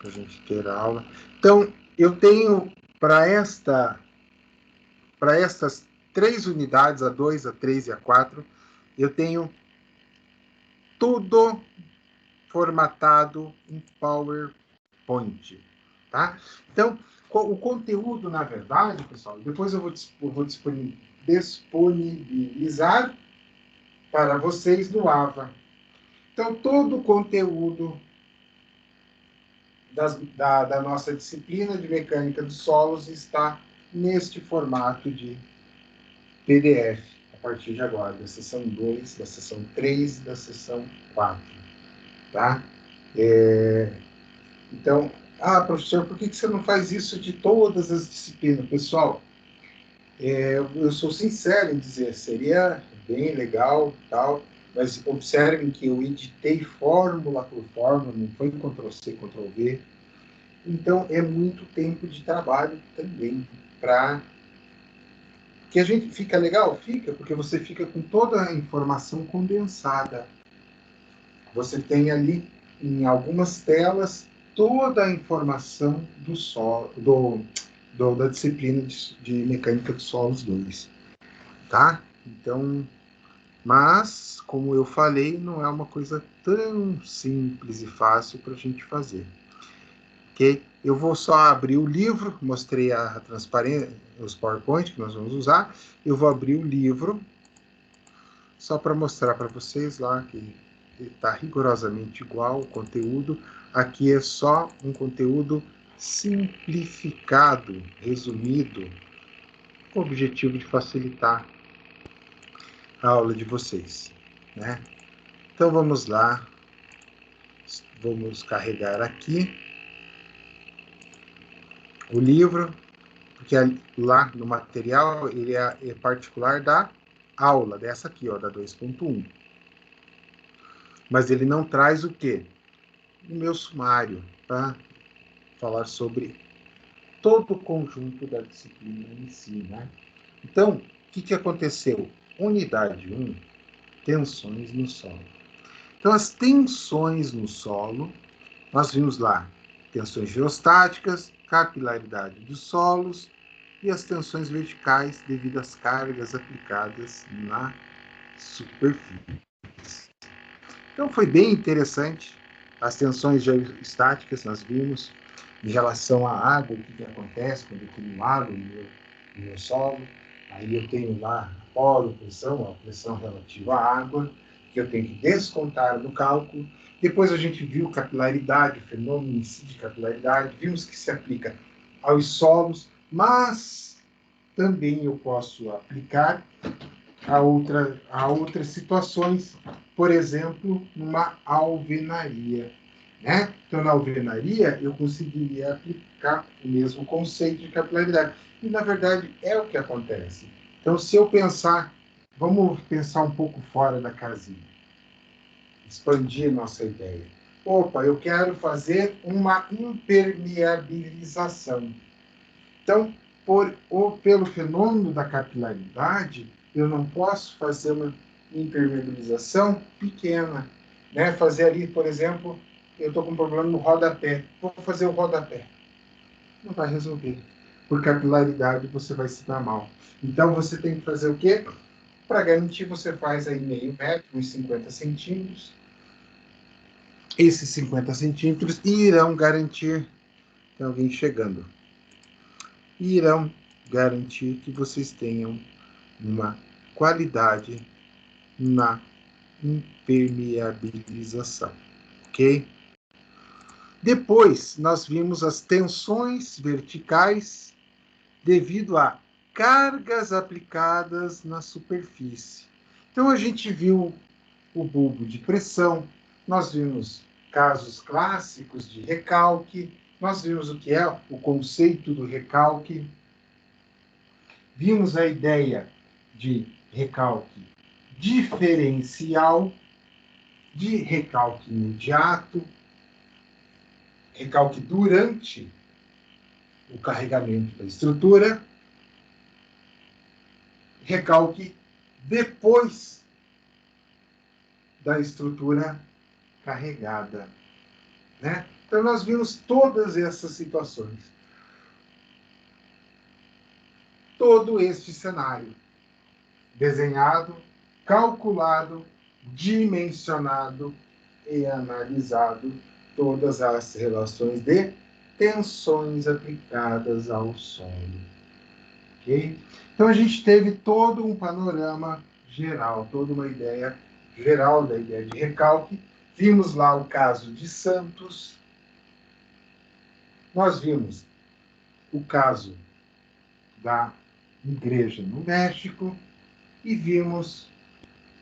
para a gente ter a aula. Então, eu tenho para estas 3 unidades, a 2, a 3 e a 4, eu tenho tudo formatado em PowerPoint, tá? Então, o conteúdo, na verdade, pessoal, depois eu vou disponibilizar para vocês no AVA. Então, todo o conteúdo da nossa disciplina de mecânica dos solos está neste formato de PDF, a partir de agora, da sessão 2, da sessão 3 e da sessão 4. Tá? Então, professor, por que você não faz isso de todas as disciplinas? Pessoal, eu sou sincero em dizer, seria bem legal, tal, mas observem que eu editei fórmula por fórmula, não foi Ctrl+C, Ctrl+V. Então, é muito tempo de trabalho também, para que a gente fica legal? Fica, porque você fica com toda a informação condensada. Você tem ali, em algumas telas, toda a informação do solo, da disciplina de Mecânica dos Solos 2. Tá? Então, mas, como eu falei, não é uma coisa tão simples e fácil para a gente fazer. Ok? Eu vou só abrir o livro, mostrei a transparência, os PowerPoint que nós vamos usar. Eu vou abrir o livro, só para mostrar para vocês lá que está rigorosamente igual o conteúdo. Aqui é só um conteúdo simplificado, resumido, com o objetivo de facilitar a aula de vocês, né? Então vamos lá, vamos carregar aqui o livro, porque lá no material ele é particular da aula, dessa aqui, ó, da 2.1. Mas ele não traz o quê? O meu sumário, para falar sobre todo o conjunto da disciplina em si, né? Então, o que aconteceu? Unidade 1, tensões no solo. Então, as tensões no solo, nós vimos lá tensões geostáticas, capilaridade dos solos e as tensões verticais devido às cargas aplicadas na superfície. Então, foi bem interessante. As tensões geostáticas nós vimos em relação à água, o que acontece quando eu tenho água no meu solo. Aí eu tenho lá a polo, pressão, a pressão relativa à água, que eu tenho que descontar no cálculo. Depois a gente viu capilaridade, o fenômeno em si de capilaridade, vimos que se aplica aos solos, mas também eu posso aplicar a outras situações, por exemplo, numa alvenaria. Né? Então, na alvenaria, eu conseguiria aplicar o mesmo conceito de capilaridade. E, na verdade, é o que acontece. Então, se eu pensar, vamos pensar um pouco fora da casinha, expandir nossa ideia. Opa, eu quero fazer uma impermeabilização. Então, pelo fenômeno da capilaridade, eu não posso fazer uma impermeabilização pequena. Né? Fazer ali, por exemplo, eu estou com um problema no rodapé. Vou fazer o rodapé. Não vai resolver. Por capilaridade, você vai se dar mal. Então, você tem que fazer o quê? Para garantir, você faz aí meio metro, uns 50 centímetros. Esses 50 centímetros irão garantir... Tem alguém chegando. Irão garantir que vocês tenham uma qualidade na impermeabilização, ok? Depois, nós vimos as tensões verticais devido a cargas aplicadas na superfície. Então, a gente viu o bulbo de pressão, nós vimos casos clássicos de recalque, nós vimos o que é o conceito do recalque, vimos a ideia de recalque diferencial, de recalque imediato, recalque durante o carregamento da estrutura, recalque depois da estrutura carregada. Né? Então, nós vimos todas essas situações. Todo este cenário desenhado, calculado, dimensionado e analisado todas as relações de tensões aplicadas ao solo. Ok? Então, a gente teve todo um panorama geral, toda uma ideia geral da ideia de recalque. Vimos lá o caso de Santos. Nós vimos o caso da igreja no México e vimos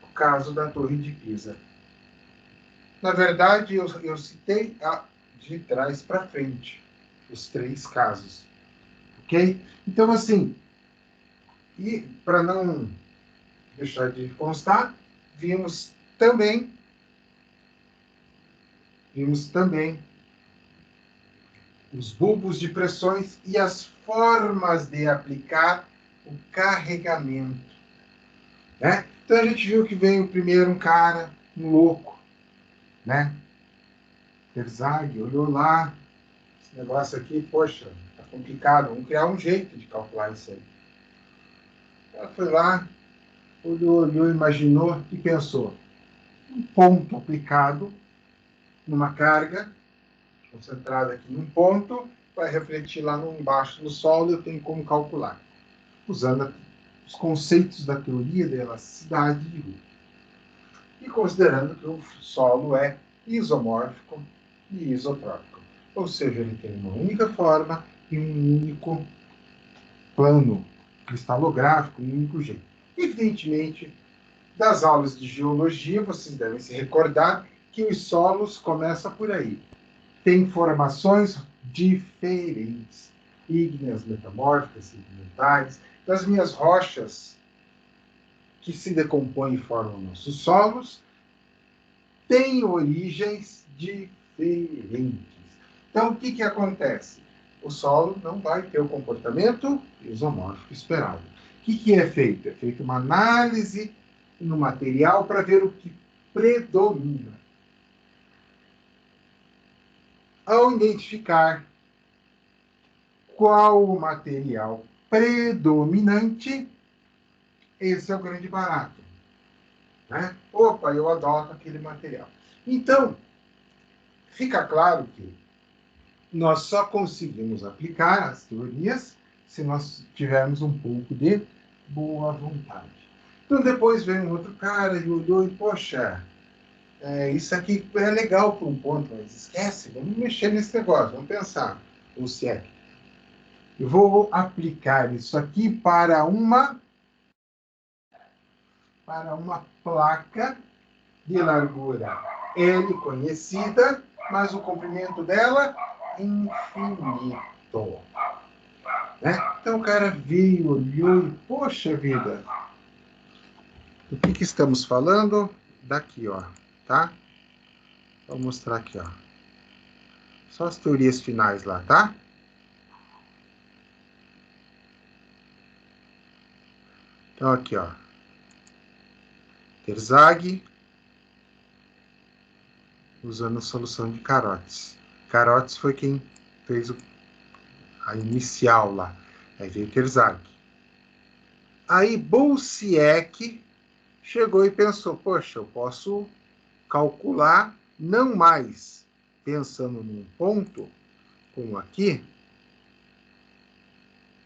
o caso da Torre de Pisa. Na verdade, eu citei de trás para frente os 3 casos. Ok? Então, assim, e para não deixar de constar, vimos também os bulbos de pressões e as formas de aplicar o carregamento. Né? Então a gente viu que veio primeiro um cara, um louco, né? Terzaghi olhou lá, esse negócio aqui, poxa, tá complicado, vamos criar um jeito de calcular isso aí. Ela foi lá, olhou, imaginou e pensou. Um ponto aplicado numa carga, concentrada aqui num ponto, vai refletir lá embaixo no solo, eu tenho como calcular, usando os conceitos da teoria da elasticidade de Hooke. E considerando que o solo é isomórfico e isotrópico. Ou seja, ele tem uma única forma e um único plano cristalográfico, um único jeito. Evidentemente, das aulas de geologia, vocês devem se recordar que os solos começam por aí. Tem formações diferentes, ígneas, metamórficas, sedimentares. Das minhas rochas que se decompõem e formam nossos solos, têm origens diferentes. Então, o que acontece? O solo não vai ter o comportamento isomórfico esperado. O que é feito? É feita uma análise no material para ver o que predomina. Ao identificar qual o material predominante, esse é o grande barato. Né? Opa, eu adoto aquele material. Então, fica claro que nós só conseguimos aplicar as teorias se nós tivermos um pouco de boa vontade. Então, depois veio um outro cara e olhou e, poxa, isso aqui é legal por um ponto, mas esquece, vamos mexer nesse negócio, vamos pensar. Ou se é, eu vou aplicar isso aqui para uma placa de largura L conhecida, mas o comprimento dela infinito. Né? Então o cara veio, olhou e, poxa vida, do que estamos falando? Daqui, ó, tá? Vou mostrar aqui, ó. Só as teorias finais lá, tá? Então aqui, ó. Terzaghi usando a solução de Carotes. Carotes foi quem fez a inicial lá. Aí veio Terzaghi. Aí Bolsiek chegou e pensou, poxa, eu posso calcular não mais pensando num ponto, como aqui,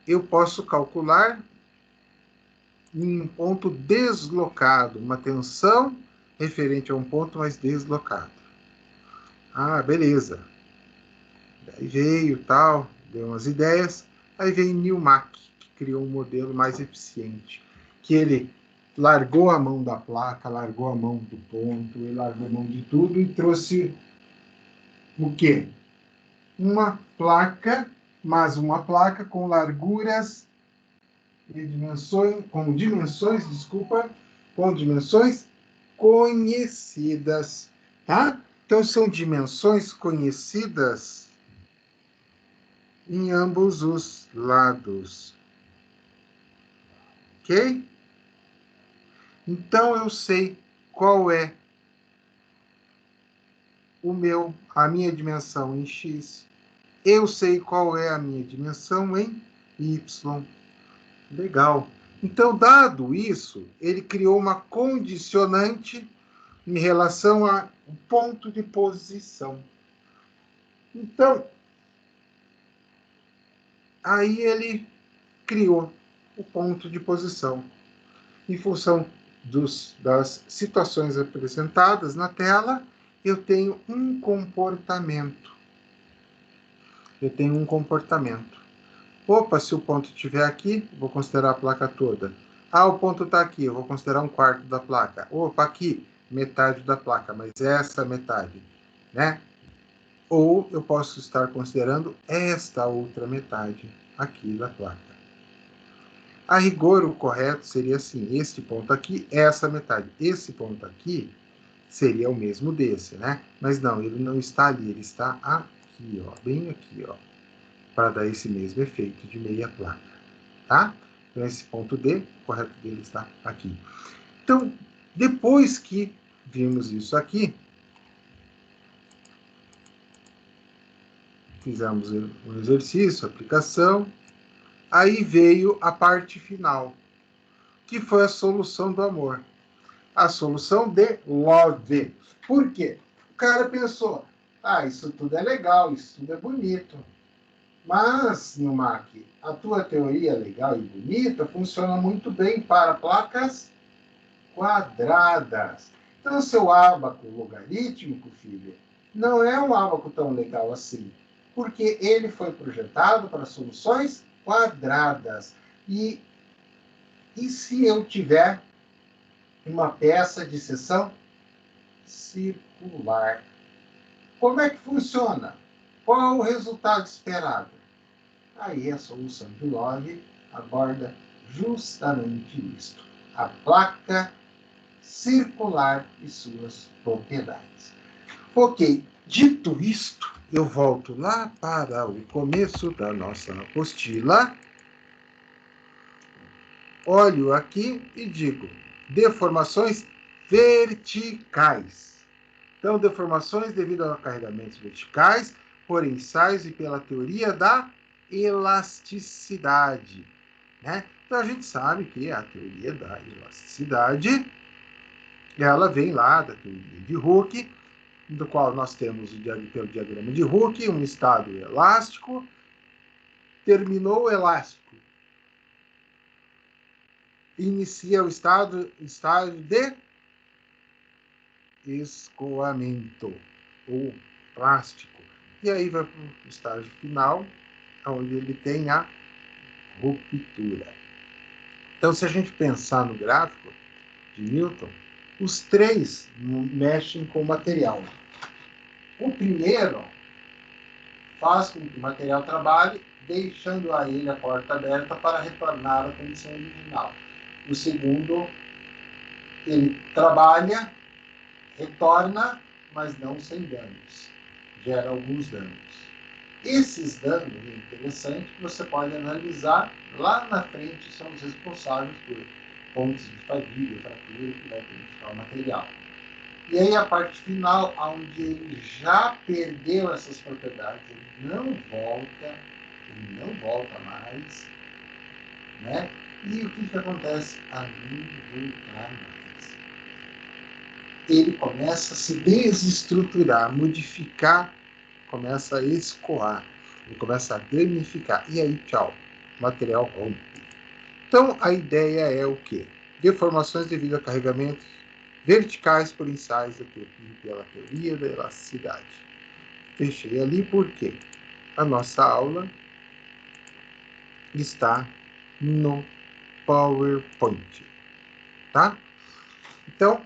eu posso calcular em um ponto deslocado, uma tensão referente a um ponto mais deslocado. Ah, beleza. Daí veio tal, deu umas ideias. Aí veio Newmark, que criou um modelo mais eficiente, que ele largou a mão da placa, largou a mão do ponto, ele largou a mão de tudo e trouxe o quê? Uma placa, mas uma placa com larguras e dimensões, com dimensões conhecidas, tá? Então são dimensões conhecidas em ambos os lados, ok? Então eu sei qual é a minha dimensão em x. Eu sei qual é a minha dimensão em y. Legal. Então, dado isso, ele criou uma condicionante em relação ao ponto de posição. Então, aí ele criou o ponto de posição. Em função das situações apresentadas na tela, eu tenho um comportamento. Opa, se o ponto estiver aqui, vou considerar a placa toda. Ah, o ponto está aqui, eu vou considerar um quarto da placa. Opa, aqui, metade da placa, mas essa metade, né? Ou eu posso estar considerando esta outra metade aqui da placa. A rigor, o correto seria assim, este ponto aqui, essa metade. Esse ponto aqui seria o mesmo desse, né? Mas não, ele não está ali, ele está aqui, ó, bem aqui, ó, para dar esse mesmo efeito de meia placa, tá? Então, esse ponto D, o correto dele está aqui. Então, depois que vimos isso aqui, fizemos um exercício, aplicação, aí veio a parte final, que foi a solução do amor. A solução de love. Por quê? O cara pensou, isso tudo é legal, isso tudo é bonito. Mas, Nilmark, a tua teoria legal e bonita funciona muito bem para placas quadradas. Então, seu ábaco logarítmico, filho, não é um ábaco tão legal assim, porque ele foi projetado para soluções quadradas. E se eu tiver uma peça de seção circular? Como é que funciona? Qual é o resultado esperado? Aí a solução de log aborda justamente isto: a placa circular e suas propriedades. Ok, dito isto, eu volto lá para o começo da nossa apostila, olho aqui e digo: deformações verticais. Então, deformações devido a carregamentos verticais por ensaios e pela teoria da elasticidade, né? Então, a gente sabe que a teoria da elasticidade, ela vem lá da teoria de Hooke, do qual nós temos pelo diagrama de Hooke um estado elástico, terminou o elástico, inicia o estado de escoamento ou plástico. E aí vai para o estágio final, onde ele tem a ruptura. Então, se a gente pensar no gráfico de Newton, os três mexem com o material. O primeiro faz com que o material trabalhe, deixando a ele a porta aberta para retornar à condição original. O segundo, ele trabalha, retorna, mas não sem danos. Gera alguns danos. Esses danos, é interessante, que você pode analisar lá na frente, são os responsáveis por pontos de fadiga, fratura, que vai danificar o material. E aí a parte final, onde ele já perdeu essas propriedades, ele não volta mais, né? E o que acontece? A não voltar mais. Ele começa a se desestruturar, modificar, começa a escoar, ele começa a danificar. E aí, tchau, o material rompe. Então, a ideia é o quê? Deformações devido a carregamentos verticais por ensaios pela teoria da elasticidade. Fechei ali porque a nossa aula está no PowerPoint, tá? Então,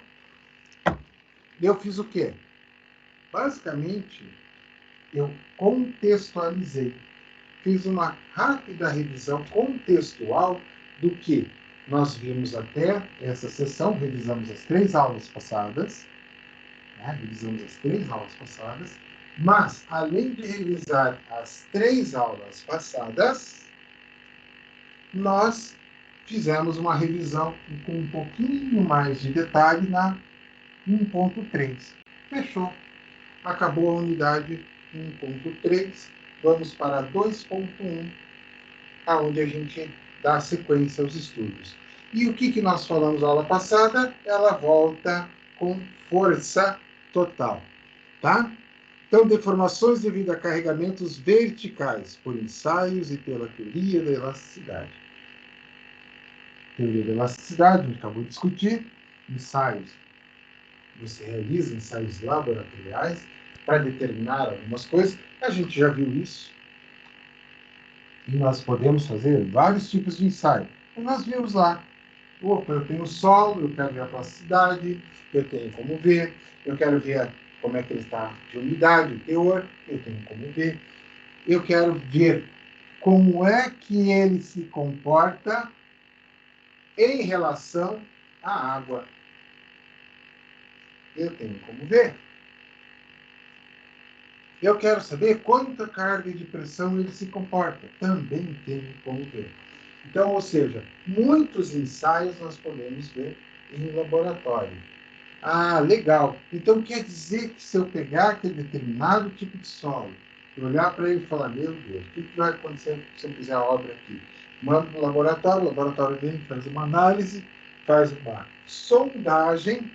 eu fiz o quê? Basicamente, eu contextualizei. Fiz uma rápida revisão contextual do que nós vimos até essa sessão, revisamos as 3 aulas passadas, mas, além de revisar as 3 aulas passadas, nós fizemos uma revisão com um pouquinho mais de detalhe na 1.3. Fechou. Acabou a unidade 1.3, vamos para 2.1, aonde a gente dá sequência aos estudos. E o que nós falamos na aula passada? Ela volta com força total, tá? Então, deformações devido a carregamentos verticais, por ensaios e pela teoria da elasticidade. Teoria da elasticidade, a gente acabou de discutir, ensaios. Você realiza ensaios laboratoriais para determinar algumas coisas. A gente já viu isso. E nós podemos fazer vários tipos de ensaio. E nós vimos lá. Opa, eu tenho solo, eu quero ver a plasticidade, eu tenho como ver, eu quero ver como é que ele está de umidade, o teor, eu tenho como ver. Eu quero ver como é que ele se comporta em relação à água. Eu tenho como ver. Eu quero saber quanta carga de pressão ele se comporta. Também tenho como ver. Então, ou seja, muitos ensaios nós podemos ver em laboratório. Ah, legal. Então quer dizer que se eu pegar aquele determinado tipo de solo, eu olhar para ele e falar, meu Deus, o que vai acontecer se eu fizer a obra aqui? Mando para o laboratório vem, faz uma análise, faz uma sondagem,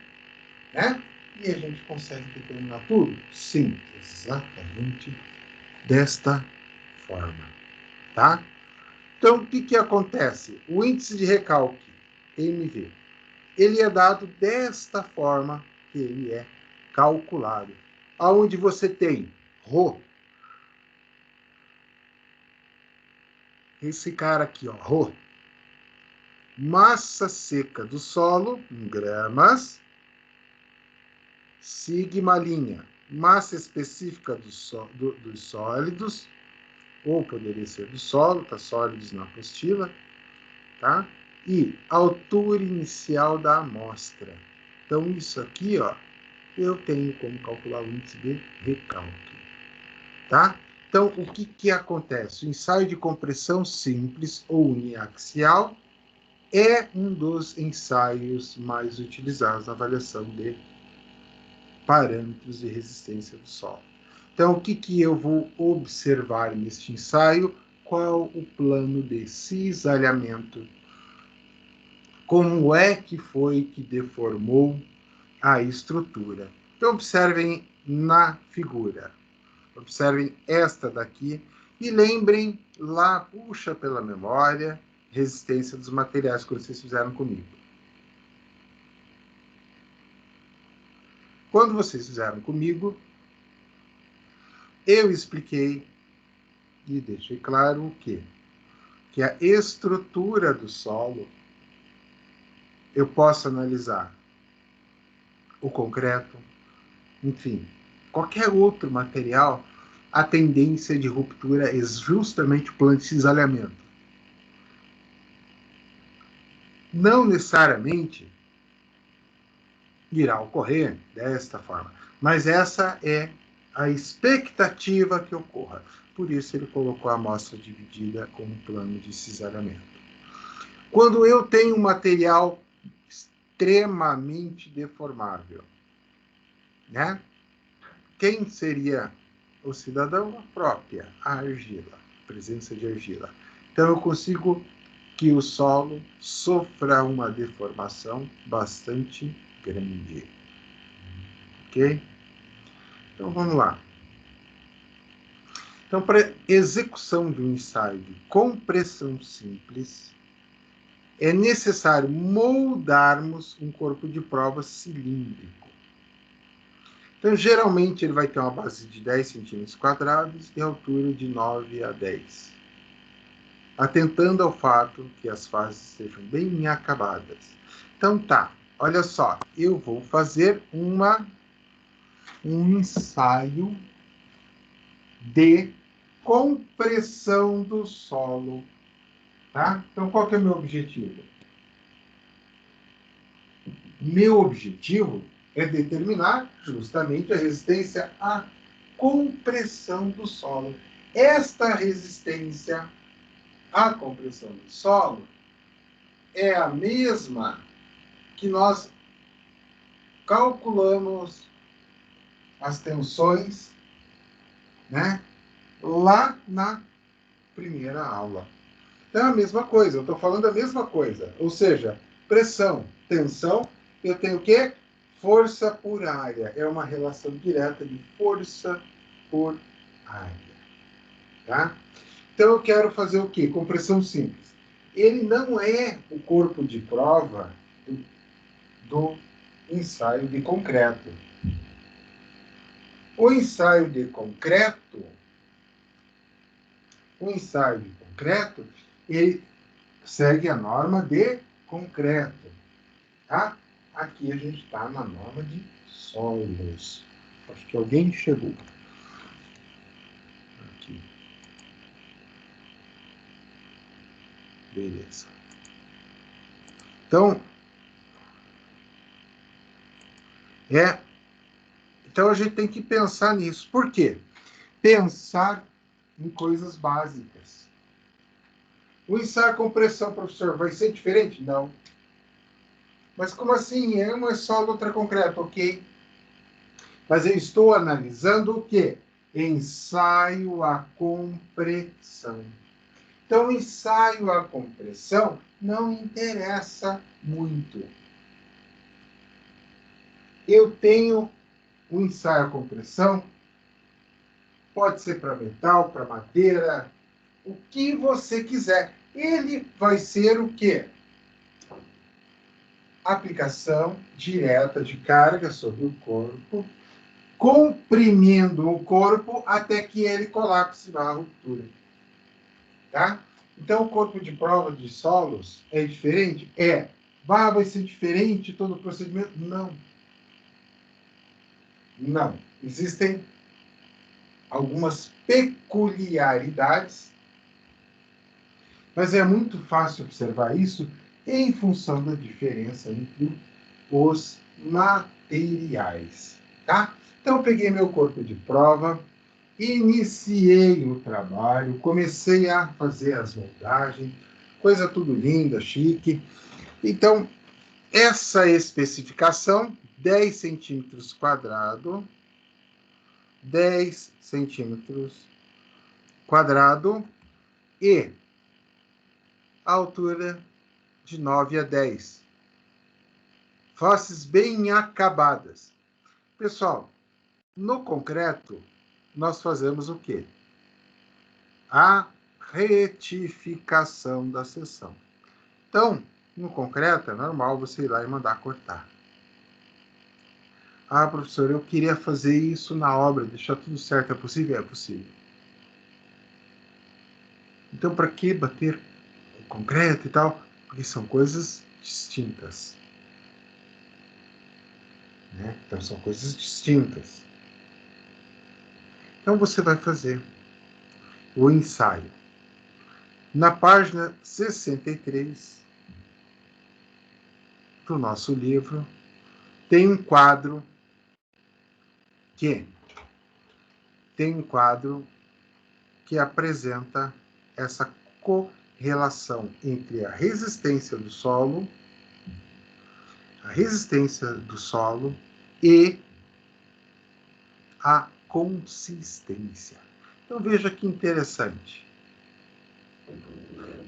né? E a gente consegue determinar tudo? Sim, exatamente desta forma, tá? Então, o que acontece? O índice de recalque, MV, ele é dado desta forma que ele é calculado. Aonde você tem Rho, esse cara aqui, ó, Rho, massa seca do solo, em gramas, sigma linha, massa específica dos sólidos, ou poderia ser do solo, tá sólidos na apostila, tá? E altura inicial da amostra. Então, isso aqui, ó, eu tenho como calcular o índice de recalque, tá? Então, o que acontece? O ensaio de compressão simples ou uniaxial é um dos ensaios mais utilizados na avaliação de parâmetros de resistência do solo. Então, o que eu vou observar neste ensaio? Qual o plano de cisalhamento? Como é que foi que deformou a estrutura? Então, observem na figura. Observem esta daqui e lembrem lá, puxa pela memória, resistência dos materiais que vocês fizeram comigo. Quando vocês fizeram comigo, eu expliquei e deixei claro o quê? Que a estrutura do solo, eu posso analisar o concreto, enfim, qualquer outro material, a tendência de ruptura é justamente o plano de cisalhamento. Não necessariamente irá ocorrer desta forma, mas essa é a expectativa que ocorra. Por isso ele colocou a amostra dividida como plano de cisalhamento. Quando eu tenho um material extremamente deformável, né? Quem seria o cidadão? A própria, a argila, a presença de argila. Então eu consigo que o solo sofra uma deformação bastante grande. Ok? Então vamos lá. Então, para execução de um ensaio de compressão simples, é necessário moldarmos um corpo de prova cilíndrico. Então, geralmente, ele vai ter uma base de 10 centímetros quadrados e altura de 9 a 10. Atentando ao fato que as fases estejam bem acabadas. Então, tá. Olha só, eu vou fazer um ensaio de compressão do solo, tá? Então, qual que é o meu objetivo? Meu objetivo é determinar justamente a resistência à compressão do solo. Esta resistência à compressão do solo é a mesma que nós calculamos as tensões, né? Lá na primeira aula. Então é a mesma coisa, eu estou falando a mesma coisa. Ou seja, pressão, tensão, eu tenho o quê? Força por área. É uma relação direta de força por área. Tá? Então eu quero fazer o quê? Com pressão simples. Ele não é o corpo de prova do ensaio de concreto. O ensaio de concreto, ele segue a norma de concreto. Tá? Aqui a gente está na norma de solos. Acho que alguém chegou. Aqui. Beleza. Então, então a gente tem que pensar nisso. Por quê? Pensar em coisas básicas. O ensaio com pressão, professor, vai ser diferente? Não. Mas como assim? Um é solo, outro é concreto, ok? Mas eu estou analisando o quê? Ensaio a compressão. Então, ensaio a compressão não interessa muito. Eu tenho o ensaio a compressão, pode ser para metal, para madeira, o que você quiser. Ele vai ser o quê? Aplicação direta de carga sobre o corpo, comprimindo o corpo até que ele colapse na ruptura. Tá? Então, o corpo de prova de solos é diferente? É. Vai ser diferente todo o procedimento? Não. Não. Existem algumas peculiaridades, mas é muito fácil observar isso em função da diferença entre os materiais. Tá? Então, eu peguei meu corpo de prova, iniciei o trabalho, comecei a fazer as moldagens, coisa tudo linda, chique. Então, essa especificação, 10 centímetros quadrado, 10 centímetros quadrado e a altura de 9 a 10. Faces bem acabadas. Pessoal, no concreto, nós fazemos o quê? A retificação da seção. Então, no concreto, é normal você ir lá e mandar cortar. Ah, professor, eu queria fazer isso na obra, deixar tudo certo. É possível? É possível. Então, para que bater concreto e tal? Porque são coisas distintas. Né? Então, são coisas distintas. Então, você vai fazer o ensaio. Na página 63 do nosso livro, tem um quadro que apresenta essa correlação entre a resistência do solo e a consistência. Então veja que interessante.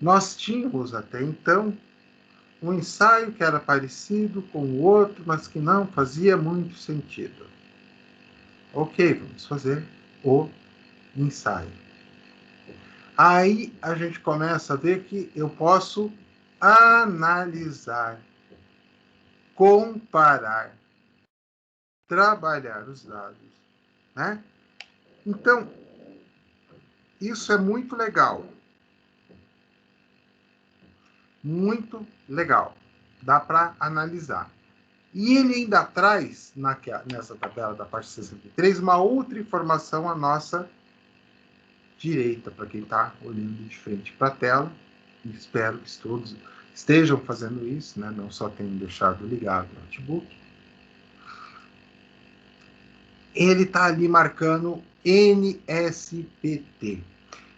Nós tínhamos até então um ensaio que era parecido com o outro, mas que não fazia muito sentido. Ok, vamos fazer o ensaio. Aí a gente começa a ver que eu posso analisar, comparar, trabalhar os dados, né? Então, isso é muito legal. Muito legal. Dá para analisar. E ele ainda traz, nessa tabela da parte 63, uma outra informação à nossa direita, para quem está olhando de frente para a tela. Espero que todos estejam fazendo isso, né? Não só tenham deixado ligado o notebook. Ele está ali marcando NSPT.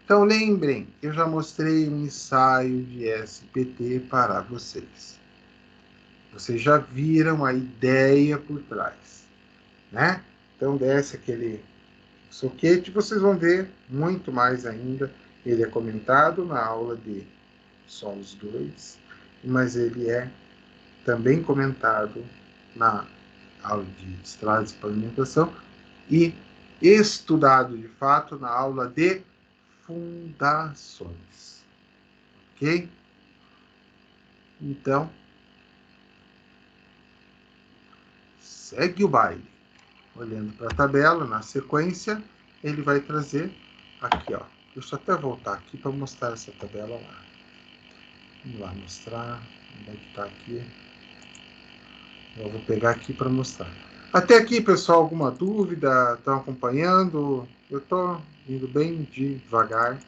Então, lembrem, eu já mostrei um ensaio de SPT para vocês. Vocês já viram a ideia por trás, né? Então desce aquele soquete, vocês vão ver muito mais ainda. Ele é comentado na aula de solos 2, mas ele é também comentado na aula de estradas de pavimentação e estudado de fato na aula de fundações. Ok? Então, segue o baile. Olhando para a tabela, na sequência, ele vai trazer aqui, ó. Deixa eu até voltar aqui para mostrar essa tabela lá. Vamos lá mostrar. Onde é que está aqui? Eu vou pegar aqui para mostrar. Até aqui, pessoal, alguma dúvida? Estão acompanhando? Eu estou indo bem devagar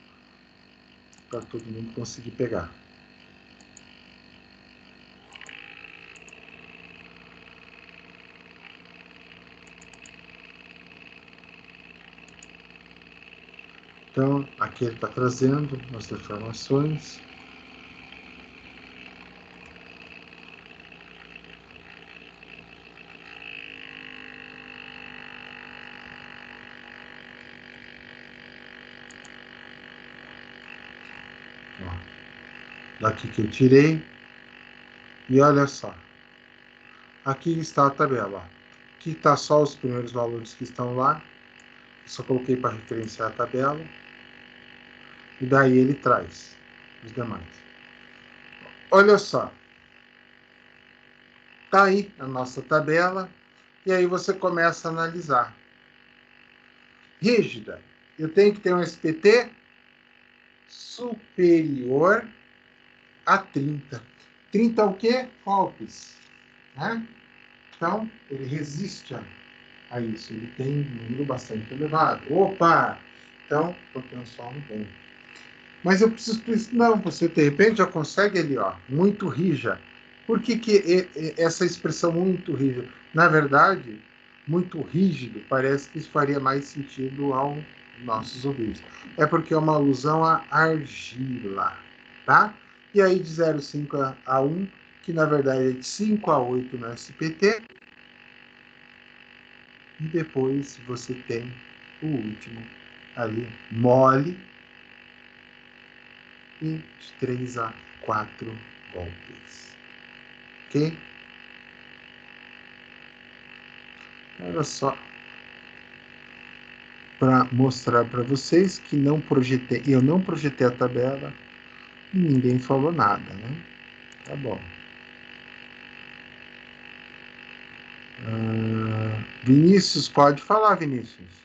para todo mundo conseguir pegar. Então, aqui ele está trazendo as informações. Ó, daqui que eu tirei. E olha só. Aqui está a tabela. Aqui está só os primeiros valores que estão lá. Só coloquei para referenciar a tabela. E daí ele traz os demais. Olha só. Está aí a nossa tabela. E aí você começa a analisar. Rígida. Eu tenho que ter um SPT superior a 30. 30 é o quê? Volts. Né? Então, ele resiste a isso. Ele tem um número bastante elevado. Opa! Então, potencial não tem. Mas eu preciso... Não, você de repente já consegue ali, ó, muito rija. Por que essa expressão muito rígida? Na verdade, muito rígido, parece que isso faria mais sentido aos nossos ouvidos. É porque é uma alusão à argila, tá? E aí de 0,5 a 1, que na verdade é de 5 a 8 no SPT. E depois você tem o último ali, mole, e de 3 a 4 golpes. Ok? Olha só. Para mostrar para vocês que eu não projetei a tabela e ninguém falou nada, né? Tá bom. Vinícius, pode falar, Vinícius.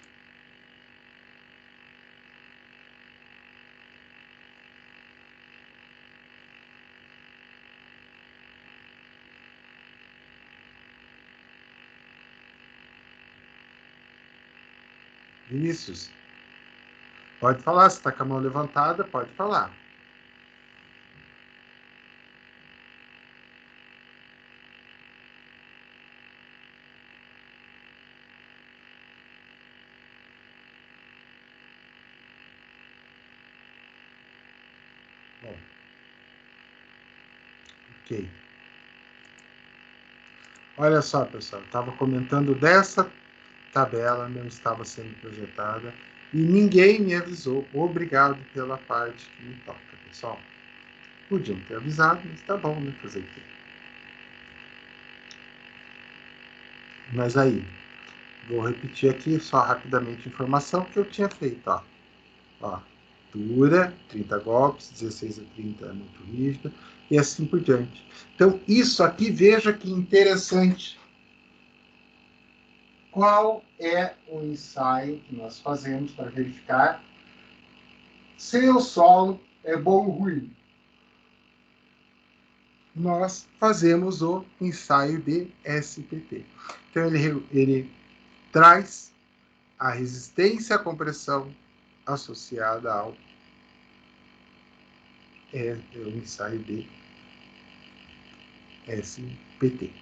Vinícius, pode falar. Se está com a mão levantada, pode falar. Bom. Ok. Olha só, pessoal, estava comentando dessa tabela, não estava sendo projetada e ninguém me avisou. Obrigado pela parte que me toca, pessoal. Podiam ter avisado, mas tá bom, né? Fazer o quê? Mas aí, vou repetir aqui só rapidamente a informação que eu tinha feito, ó. Ó, dura, 30 golpes, 16 a 30 é muito rígida, e assim por diante. Então, isso aqui, veja que interessante. Qual é o ensaio que nós fazemos para verificar se o solo é bom ou ruim? Nós fazemos o ensaio de SPT. Então, ele traz a resistência à compressão associada ao o ensaio de SPT.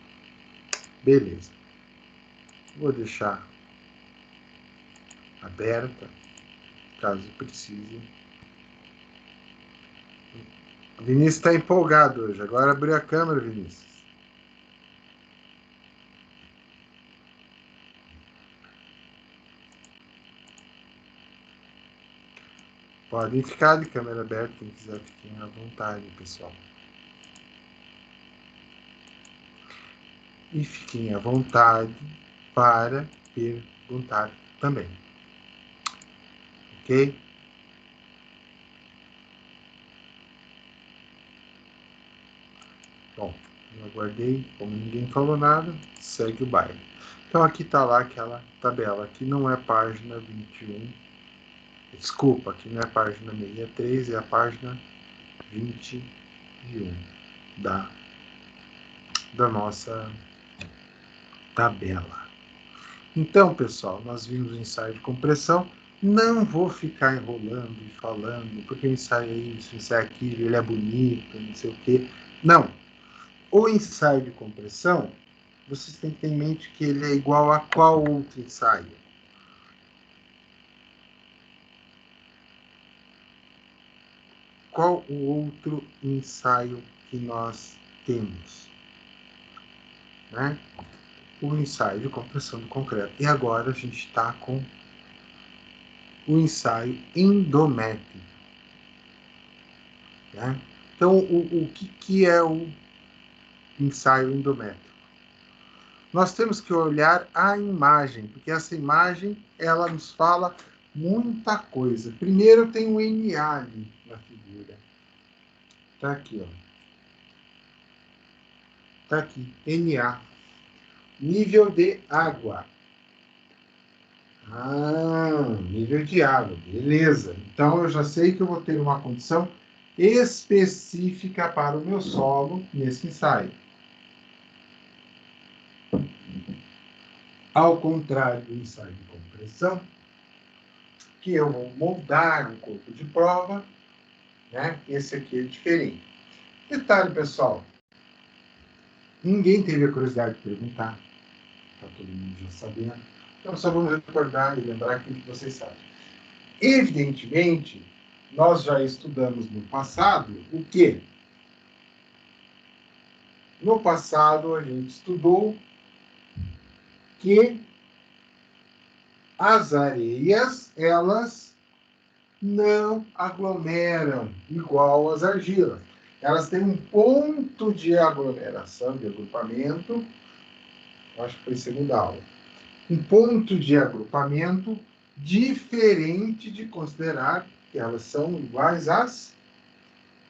Beleza. Vou deixar aberta, caso precise. O Vinícius está empolgado hoje. Agora abriu a câmera, Vinícius. Podem ficar de câmera aberta, quem quiser, fiquem à vontade, pessoal. E fiquem à vontade para perguntar também. Ok? Bom, eu aguardei, como ninguém falou nada, segue o baile. Então aqui está lá aquela tabela. Aqui não é página 21. Desculpa, aqui não é página 63, é a página 21 da nossa tabela. Então, pessoal, nós vimos o ensaio de compressão. Não vou ficar enrolando e falando, porque o ensaio é isso, o ensaio é aquilo, ele é bonito, não sei o quê. Não. O ensaio de compressão, vocês têm que ter em mente que ele é igual a qual outro ensaio? Qual o outro ensaio que nós temos? Né? O ensaio de compressão do concreto. E agora a gente está com o ensaio endométrico. Né? Então, o que é o ensaio endométrico? Nós temos que olhar a imagem, porque essa imagem ela nos fala muita coisa. Primeiro tem o NA ali na figura. Está aqui, ó. Está aqui, NA. Nível de água. Ah, nível de água, beleza. Então eu já sei que eu vou ter uma condição específica para o meu solo nesse ensaio. Ao contrário do ensaio de compressão, que eu vou moldar um corpo de prova, né? Esse aqui é diferente. Detalhe, pessoal, ninguém teve a curiosidade de perguntar, está todo mundo já sabendo. Então só vamos recordar e lembrar aquilo que vocês sabem. Evidentemente, nós já estudamos no passado o quê? No passado, a gente estudou que as areias, elas não aglomeram igual as argilas. Elas têm um ponto de aglomeração, de agrupamento, acho que foi segunda aula, um ponto de agrupamento diferente de considerar que elas são iguais às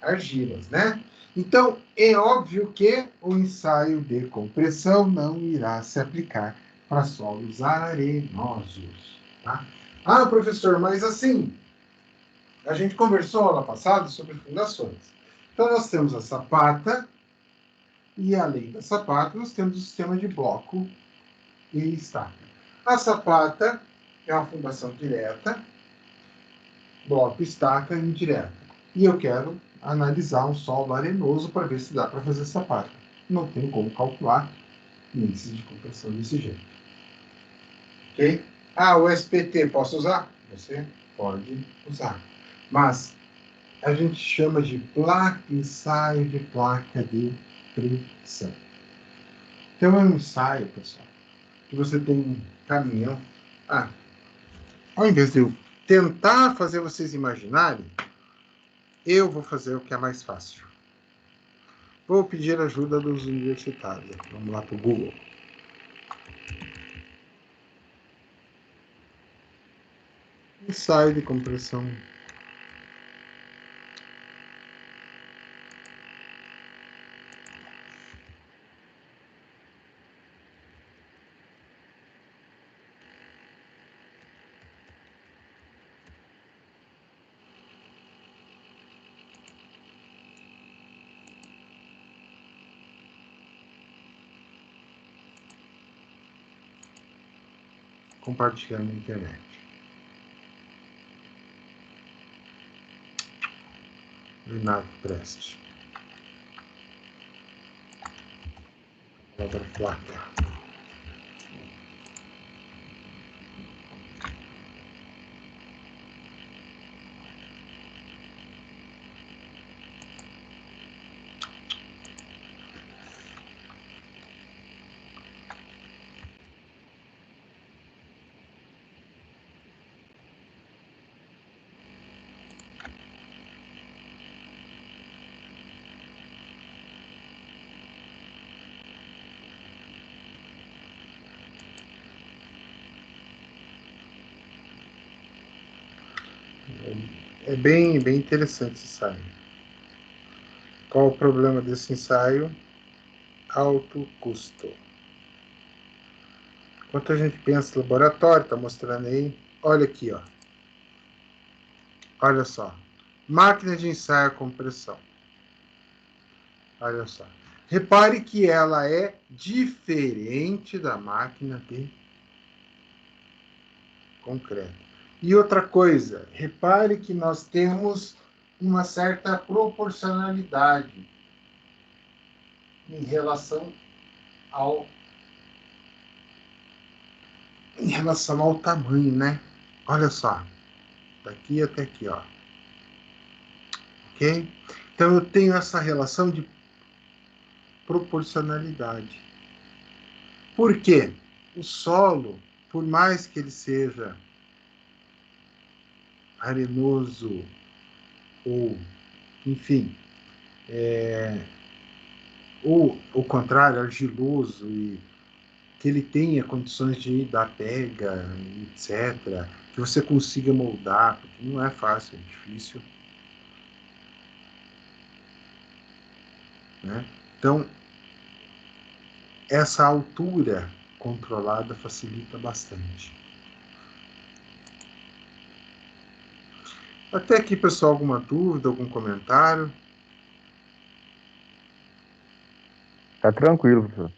argilas, né? Então, é óbvio que o ensaio de compressão não irá se aplicar para solos arenosos. Tá? Ah, professor, mas assim, a gente conversou ano passado sobre fundações. Então, nós temos a sapata, e além da sapata, nós temos o sistema de bloco e estaca. A sapata é uma fundação direta, bloco e estaca indireta. E eu quero analisar um solo arenoso para ver se dá para fazer sapata. Não tem como calcular índice de compressão desse jeito. Ok? Ah, o SPT posso usar? Você pode usar. Mas a gente chama de ensaio de placa de pressão. Então é um ensaio, pessoal, que você tem um caminhão. Ah, ao invés de eu tentar fazer vocês imaginarem, eu vou fazer o que é mais fácil. Vou pedir ajuda dos universitários. Vamos lá para o Google. Ensaio de compressão. Compartilhando na internet. Renato Preste. Outra placa. É bem interessante esse ensaio. Qual o problema desse ensaio? Alto custo. Enquanto a gente pensa em laboratório, está mostrando aí, olha aqui, ó. Olha só. Máquina de ensaio com pressão. Olha só. Repare que ela é diferente da máquina de concreto. E outra coisa, repare que nós temos uma certa proporcionalidade em relação ao tamanho, né? Olha só, daqui até aqui, ó. Ok? Então eu tenho essa relação de proporcionalidade. Por quê? O solo, por mais que ele seja arenoso ou, enfim, ou o contrário, argiloso, e que ele tenha condições de dar pega, etc., que você consiga moldar, porque não é fácil, é difícil. Né? Então, essa altura controlada facilita bastante. Até aqui, pessoal, alguma dúvida, algum comentário? Tá tranquilo, professor.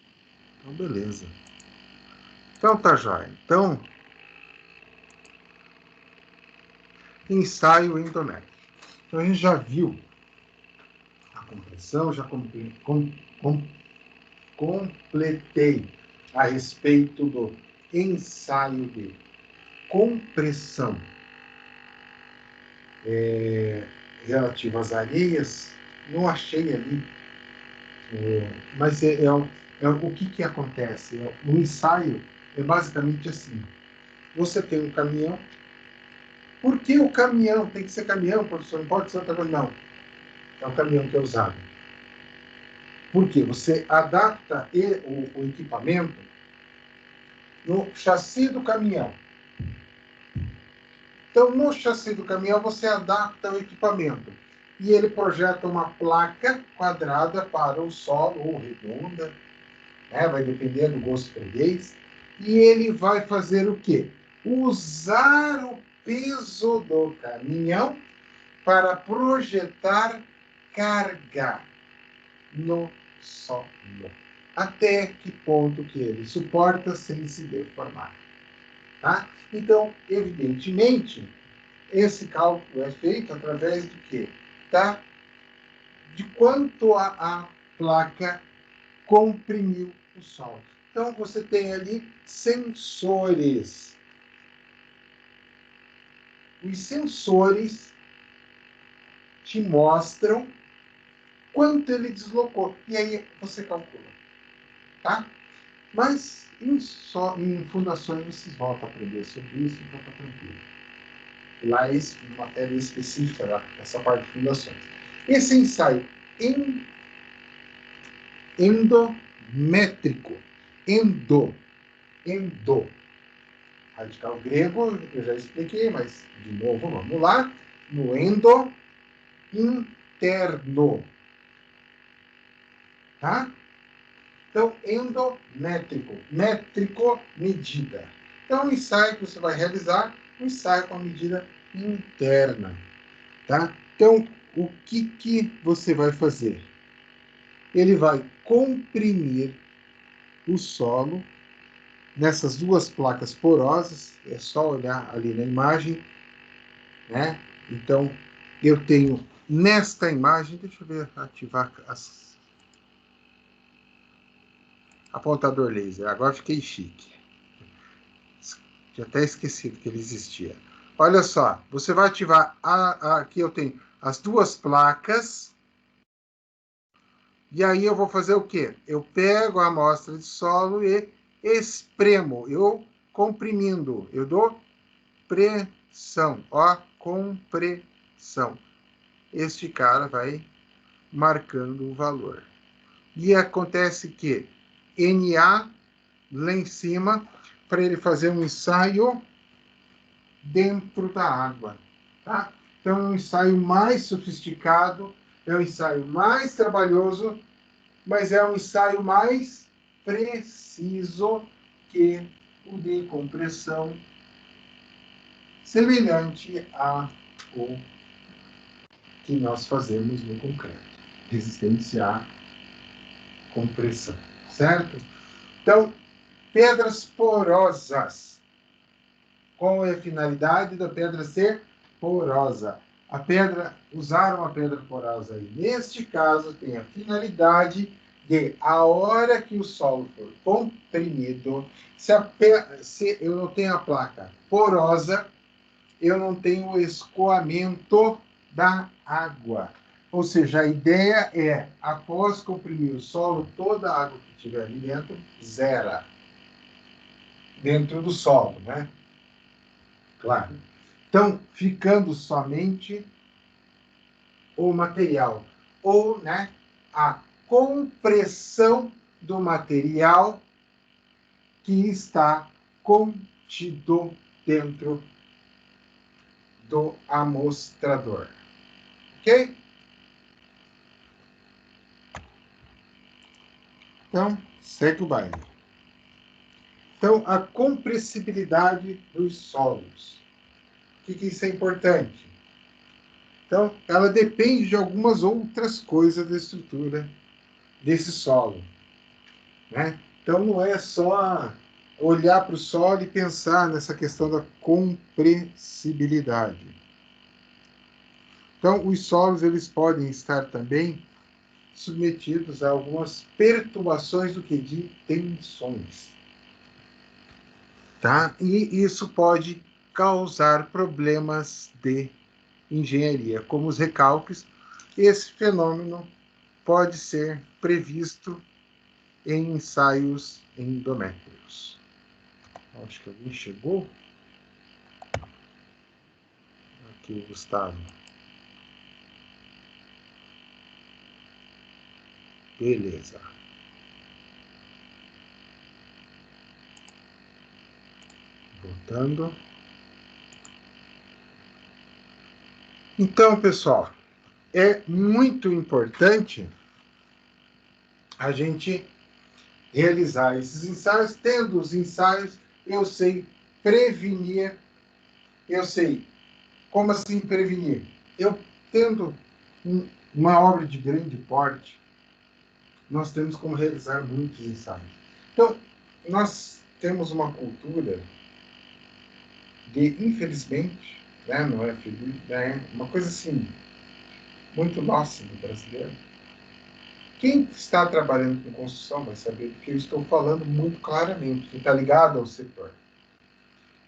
Então, beleza. Então, tá jóia. Então, ensaio endométrico. Então, a gente já viu a compressão, já completei a respeito do ensaio de compressão relativo às areias. Não achei ali, mas o que acontece? O ensaio é basicamente assim. Você tem um caminhão. Por que o caminhão? Tem que ser caminhão, professor? Não pode ser outra coisa? Não. É o caminhão que é usado. Por quê? Você adapta o equipamento no chassi do caminhão. Então, no chassi do caminhão, você adapta o equipamento. E ele projeta uma placa quadrada para o solo, ou redonda, né? Vai depender do gosto freguês. E ele vai fazer o quê? Usar o peso do caminhão para projetar carga no solo. Até que ponto que ele suporta sem se deformar. Tá? Então, evidentemente, esse cálculo é feito através de quê? Tá? De quanto a placa comprimiu o solo. Então, você tem ali sensores. Os sensores te mostram quanto ele deslocou. E aí você calcula. Tá? Mas em fundações vocês voltam a aprender sobre isso, então tá tranquilo. Lá é matéria específica, lá, essa parte de fundações. Esse ensaio endométrico. Endo. Radical grego, eu já expliquei, mas de novo, vamos lá. No endo interno. Tá? Então, endométrico. Métrico, medida. Então, o ensaio que você vai realizar, um ensaio com a medida interna. Tá? Então, o que você vai fazer? Ele vai comprimir o solo nessas duas placas porosas, é só olhar ali na imagem, né? Então, eu tenho nesta imagem, deixa eu ver, ativar apontador laser, agora fiquei chique. Já até esqueci que ele existia. Olha só, você vai ativar, aqui eu tenho as duas placas, e aí eu vou fazer o quê? Eu pego a amostra de solo e espremo, eu comprimindo, eu dou pressão, ó, compressão. Este cara vai marcando o valor. E acontece que NA lá em cima, para ele fazer um ensaio dentro da água. Tá? Então, é um ensaio mais sofisticado, é um ensaio mais trabalhoso, mas é um ensaio mais preciso que o de compressão, semelhante ao que nós fazemos no concreto, resistência à compressão, certo? Então, pedras porosas. Qual é a finalidade da pedra ser porosa? A pedra, usar uma pedra porosa aí, neste caso, tem a finalidade de, a hora que o solo for comprimido, se eu não tenho a placa porosa, eu não tenho o escoamento da água. Ou seja, a ideia é, após comprimir o solo, toda a água que tiver ali dentro, zera. Dentro do solo, né? Claro. Então, ficando somente o material, ou, né, a compressão do material que está contido dentro do amostrador. Ok? Então, segue o baile. Então, a compressibilidade dos solos. Por que isso é importante? Então, ela depende de algumas outras coisas da estrutura desse solo, né? Então, não é só olhar para o solo e pensar nessa questão da compressibilidade. Então, os solos eles podem estar também submetidos a algumas perturbações do que de tensões, tá? E isso pode causar problemas de engenharia, como os recalques. Esse fenômeno pode ser previsto em ensaios endométricos. Acho que alguém chegou. Aqui, Gustavo. Beleza. Voltando. Então, pessoal, é muito importante a gente realizar esses ensaios. Tendo os ensaios, eu sei prevenir. Eu sei. Como assim prevenir? Eu tendo uma obra de grande porte, nós temos como realizar muitos ensaios. Então, nós temos uma cultura de, infelizmente, né, não é feliz, né, uma coisa assim, muito nossa do brasileiro. Quem está trabalhando com construção vai saber do que eu estou falando muito claramente, quem está ligado ao setor.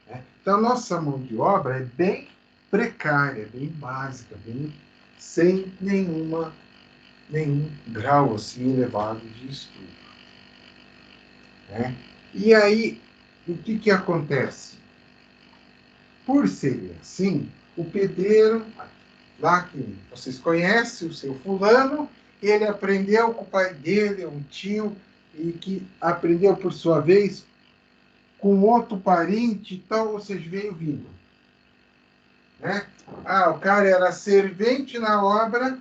Né? Então, a nossa mão de obra é bem precária, bem básica, bem sem nenhum grau assim elevado de estudo. Né? E aí, o que acontece? Por ser assim, o pedreiro, lá que vocês conhecem, o seu fulano, ele aprendeu com o pai dele, um tio, e que aprendeu por sua vez com outro parente e tal, ou seja, veio vindo. Né? Ah, o cara era servente na obra,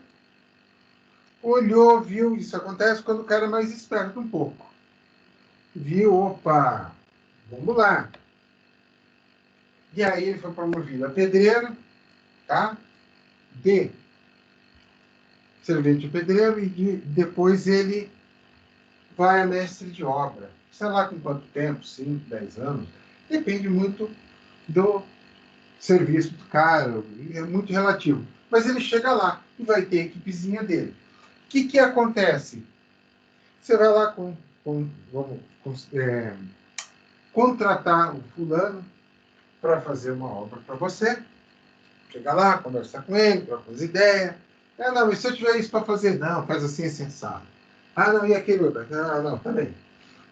olhou, viu, isso acontece quando o cara é mais esperto um pouco. Viu, opa, vamos lá. E aí ele foi promovido a pedreiro, tá? De servente pedreiro, e depois ele vai a mestre de obra. Sei lá com quanto tempo, 5, 10 anos. Depende muito do serviço do cara, é muito relativo. Mas ele chega lá e vai ter a equipezinha dele. O que acontece? Você vai lá contratar o fulano para fazer uma obra para você. Chega lá, conversa com ele, troca as ideias. Ah, não, mas se eu tiver isso para fazer, não, faz assim, sensado. Ah, não, e aquele outro? Ah, não, também.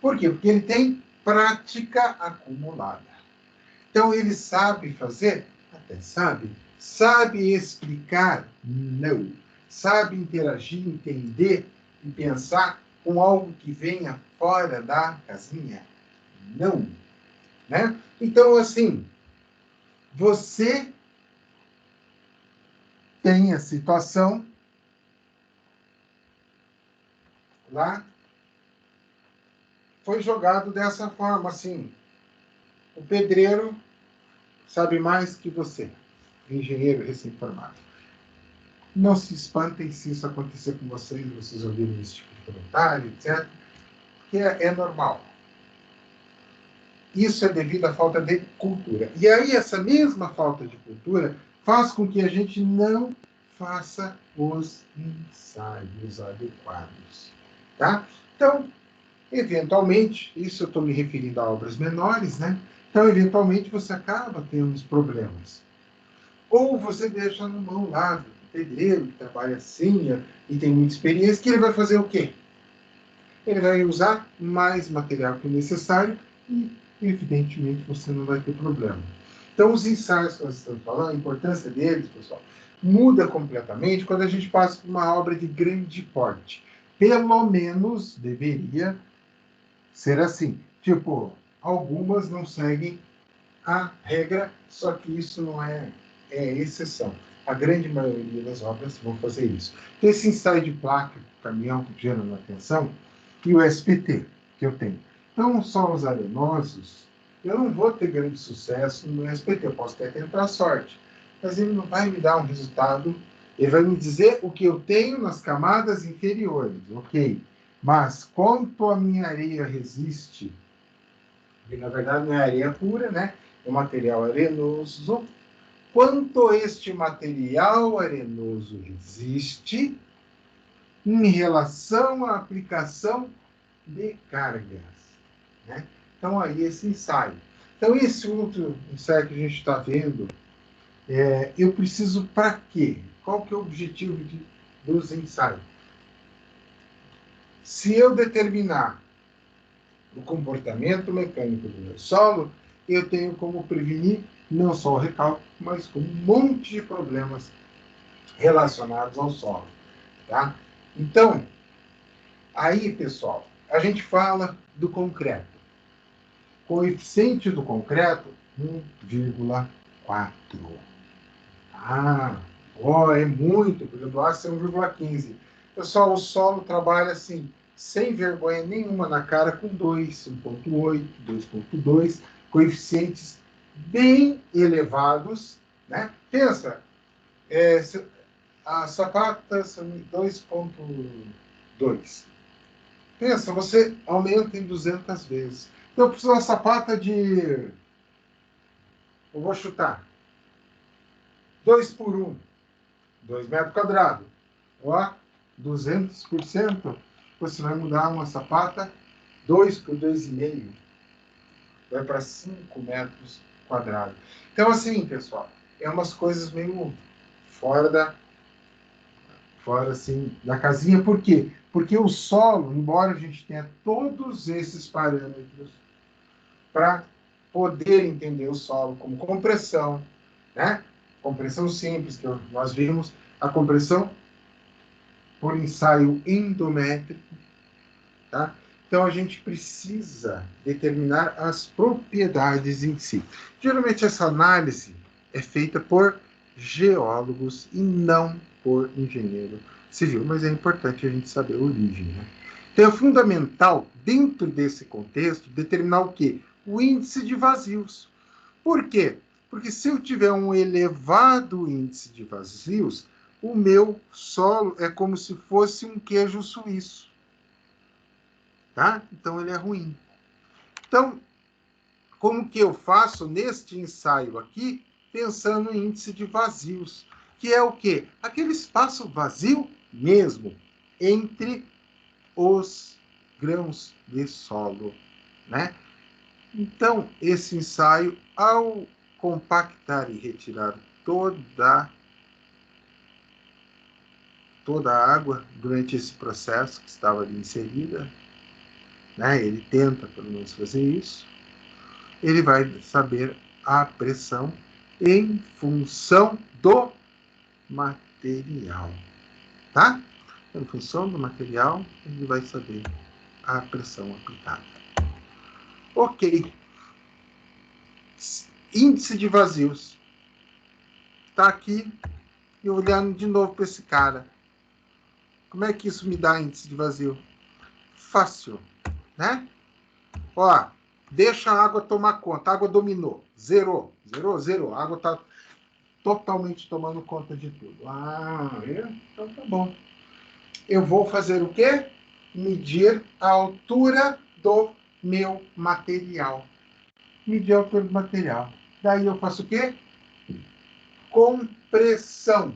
Por quê? Porque ele tem prática acumulada. Então, ele sabe fazer? Até sabe. Sabe explicar? Não. Sabe interagir, entender e pensar com algo que venha fora da casinha? Não. Né? Então, assim, você tem a situação lá, foi jogado dessa forma, assim, o pedreiro sabe mais que você, engenheiro recém-formado. Não se espantem se isso acontecer com vocês ouvirem esse tipo de comentário, etc., porque é normal. Isso é devido à falta de cultura. E aí, essa mesma falta de cultura faz com que a gente não faça os ensaios adequados. Tá? Então, eventualmente, isso eu estou me referindo a obras menores, né? Então, eventualmente, você acaba tendo uns problemas. Ou você deixa na mão lá do pedreiro, que trabalha assim e tem muita experiência, que ele vai fazer o quê? Ele vai usar mais material que o necessário e, evidentemente, você não vai ter problema. Então, os ensaios que nós estamos falando, a importância deles, pessoal, muda completamente quando a gente passa por uma obra de grande porte. Pelo menos deveria ser assim. Tipo, algumas não seguem a regra, só que isso não é exceção. A grande maioria das obras vão fazer isso. Então, esse ensaio de placa, caminhão, gerando atenção, e o SPT que eu tenho. Então, só os arenosos, eu não vou ter grande sucesso no SPT. Eu posso até tentar a sorte, mas ele não vai me dar um resultado. Ele vai me dizer o que eu tenho nas camadas inferiores, ok? Mas quanto a minha areia resiste, e na verdade não é areia pura, né? É um material arenoso. Quanto este material arenoso resiste em relação à aplicação de cargas, né? Então, aí esse ensaio. Então, esse outro ensaio que a gente está vendo, eu preciso para quê? Qual que é o objetivo dos ensaios? Se eu determinar o comportamento mecânico do meu solo, eu tenho como prevenir não só o recalque, mas com um monte de problemas relacionados ao solo. Tá? Então, aí, pessoal, a gente fala do concreto. Coeficiente do concreto, 1,4. É muito, porque do aço é 1,15. Pessoal, o solo trabalha assim, sem vergonha nenhuma na cara, com 2, 1,8, 2,2, coeficientes bem elevados, né? Pensa, as sapatas são 2,2. Pensa, você aumenta em 200 vezes. Então, eu preciso de uma sapata de, eu vou chutar, 2 por 1, 2 metros quadrados. Ó, 200%, você vai mudar uma sapata 2 por 2,5, vai para 5 metros quadrados. Então, assim, pessoal, é umas coisas meio fora assim, da casinha. Por quê? Porque o solo, embora a gente tenha todos esses parâmetros para poder entender o solo como compressão, né? Compressão simples, que nós vimos, a compressão por ensaio endométrico, tá? Então, a gente precisa determinar as propriedades em si. Geralmente, essa análise é feita por geólogos e não por engenheiro civil, mas é importante a gente saber a origem, né? Então, é fundamental, dentro desse contexto, determinar o quê? O índice de vazios. Por quê? Porque se eu tiver um elevado índice de vazios, o meu solo é como se fosse um queijo suíço. Tá? Então, ele é ruim. Então, como que eu faço neste ensaio aqui, pensando em índice de vazios, que é o quê? Aquele espaço vazio mesmo, entre os grãos de solo, né? Então, esse ensaio, ao compactar e retirar toda a água durante esse processo que estava ali inserida, né? Ele tenta, pelo menos, fazer isso. Ele vai saber a pressão em função do material, tá? Em função do material, ele vai saber a pressão aplicada. Ok. Índice de vazios. Está aqui e olhando de novo para esse cara. Como é que isso me dá índice de vazio? Fácil, né? Ó, deixa a água tomar conta. A água dominou. Zerou. A água está totalmente tomando conta de tudo. Então tá bom. Eu vou fazer o quê? Medir a altura do meu material. Medir a altura do material. Daí eu faço o quê? Compressão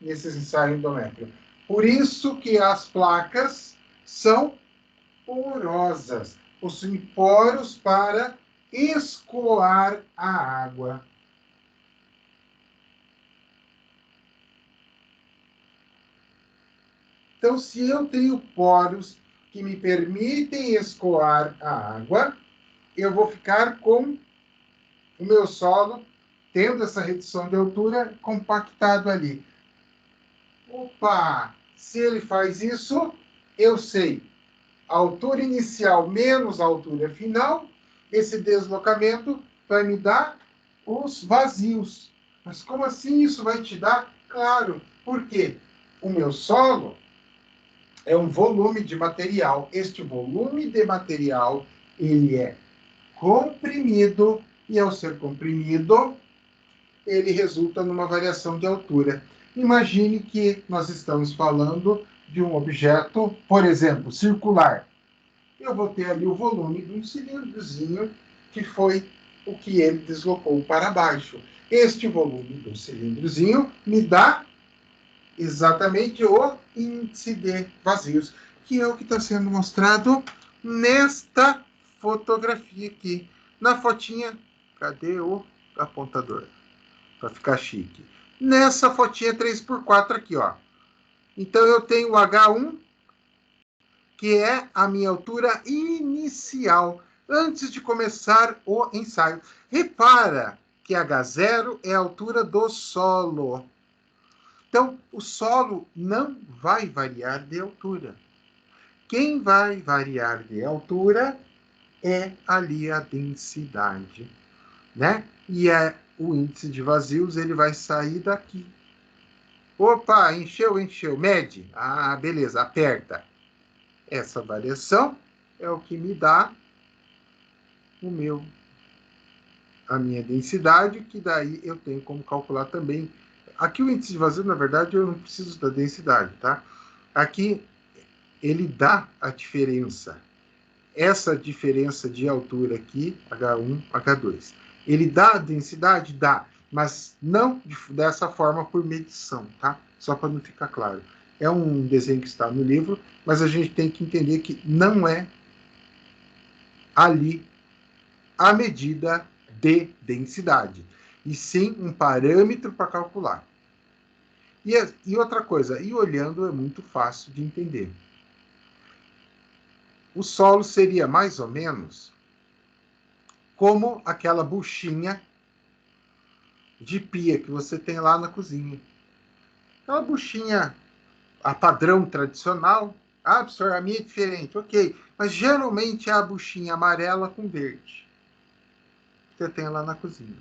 nesses ensaios endométrios. Por isso que as placas são porosas. Possuem poros para escoar a água. Então, se eu tenho poros que me permitem escoar a água, eu vou ficar com o meu solo, tendo essa redução de altura, compactado ali. Opa! Se ele faz isso, eu sei a altura inicial menos a altura final, esse deslocamento vai me dar os vazios. Mas como assim isso vai te dar? Claro, porque o meu solo é um volume de material. Este volume de material, ele é comprimido, e ao ser comprimido, ele resulta numa variação de altura. Imagine que nós estamos falando de um objeto, por exemplo, circular. Eu vou ter ali o volume de um cilindrozinho que foi o que ele deslocou para baixo. Este volume do cilindrozinho me dá exatamente o índice de vazios, que é o que está sendo mostrado nesta fotografia aqui. Na fotinha, cadê o apontador? Para ficar chique. Nessa fotinha 3x4 aqui, ó. Então eu tenho o H1, que é a minha altura inicial, antes de começar o ensaio. Repara que H0 é a altura do solo. Então, o solo não vai variar de altura. Quem vai variar de altura é ali a densidade, né? E o índice de vazios, ele vai sair daqui. Opa, encheu. Mede. Ah, beleza, aperta. Essa variação é o que me dá a minha densidade, que daí eu tenho como calcular também. Aqui o índice de vazio, na verdade, eu não preciso da densidade, tá? Aqui ele dá a diferença. Essa diferença de altura aqui, H1, H2. Ele dá a densidade? Dá, mas não dessa forma por medição, tá? Só para não ficar claro. É um desenho que está no livro, mas a gente tem que entender que não é ali a medida de densidade, e sim um parâmetro para calcular. E outra coisa, e olhando é muito fácil de entender. O solo seria mais ou menos como aquela buchinha de pia que você tem lá na cozinha. Aquela buchinha, a padrão tradicional. Ah, professor, a minha é diferente. Ok, mas geralmente é a buchinha amarela com verde. Você tem lá na cozinha.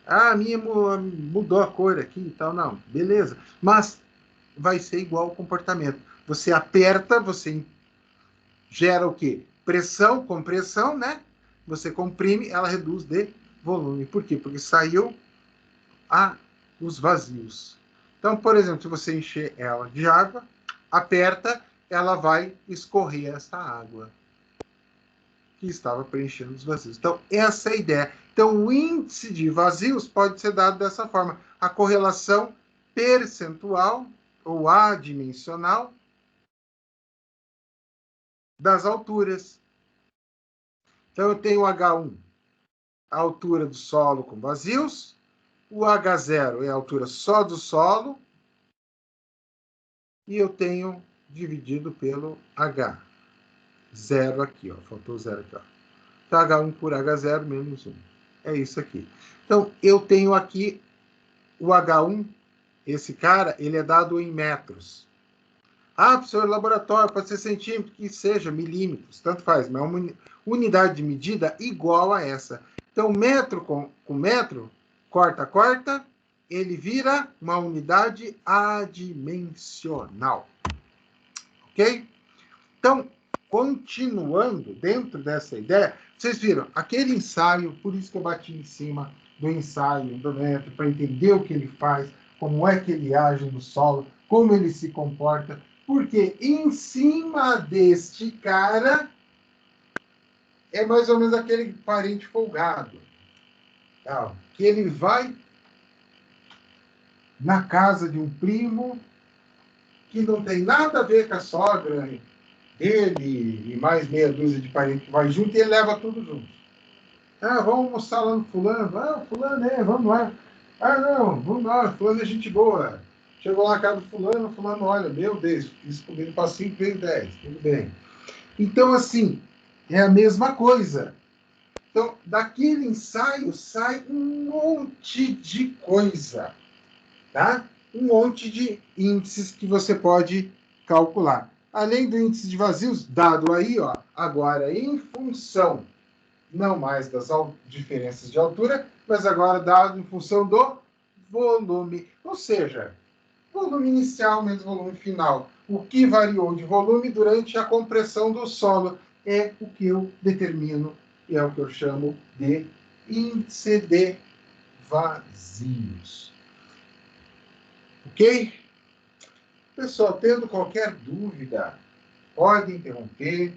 Ah, a minha mudou a cor aqui e tal. Não, beleza. Mas vai ser igual o comportamento. Você aperta, você gera o quê? Pressão, compressão, né? Você comprime, ela reduz de volume. Por quê? Porque saiu os vazios. Então, por exemplo, se você encher ela de água, aperta, ela vai escorrer essa água que estava preenchendo os vazios. Então, essa é a ideia. Então, o índice de vazios pode ser dado dessa forma. A correlação percentual ou adimensional das alturas. Então, eu tenho o H1, a altura do solo com vazios. O H0 é a altura só do solo. E eu tenho dividido pelo H. Zero aqui, ó. Faltou zero aqui, ó. Então, H1 por H0 menos 1. É isso aqui. Então, eu tenho aqui o H1. Esse cara, ele é dado em metros. Ah, professor, laboratório, pode ser centímetro, que seja, milímetros, tanto faz, mas é uma unidade de medida igual a essa. Então, metro com metro, corta, ele vira uma unidade adimensional. Ok? Então, continuando dentro dessa ideia, vocês viram aquele ensaio, por isso que eu bati em cima do ensaio do método, para entender o que ele faz, como é que ele age no solo, como ele se comporta, porque em cima deste cara é mais ou menos aquele parente folgado, tá? Que ele vai na casa de um primo que não tem nada a ver com a sogra dele e mais meia dúzia de parentes que vai junto e ele leva tudo junto. Ah, vamos almoçar lá no fulano. Ah, fulano, vamos lá. Ah, não, vamos lá, fulano é gente boa. Chegou lá na casa do fulano, olha, meu Deus, isso comigo para 5 vezes 10, tudo bem. Então, assim, é a mesma coisa. Então, daquele ensaio sai um monte de coisa, tá? Um monte de índices que você pode calcular. Além do índice de vazios, dado aí, ó, agora em função, não mais das diferenças de altura, mas agora dado em função do volume. Ou seja, volume inicial menos volume final. O que variou de volume durante a compressão do solo é o que eu determino, e é o que eu chamo de índice de vazios. Ok? Pessoal, tendo qualquer dúvida, pode interromper.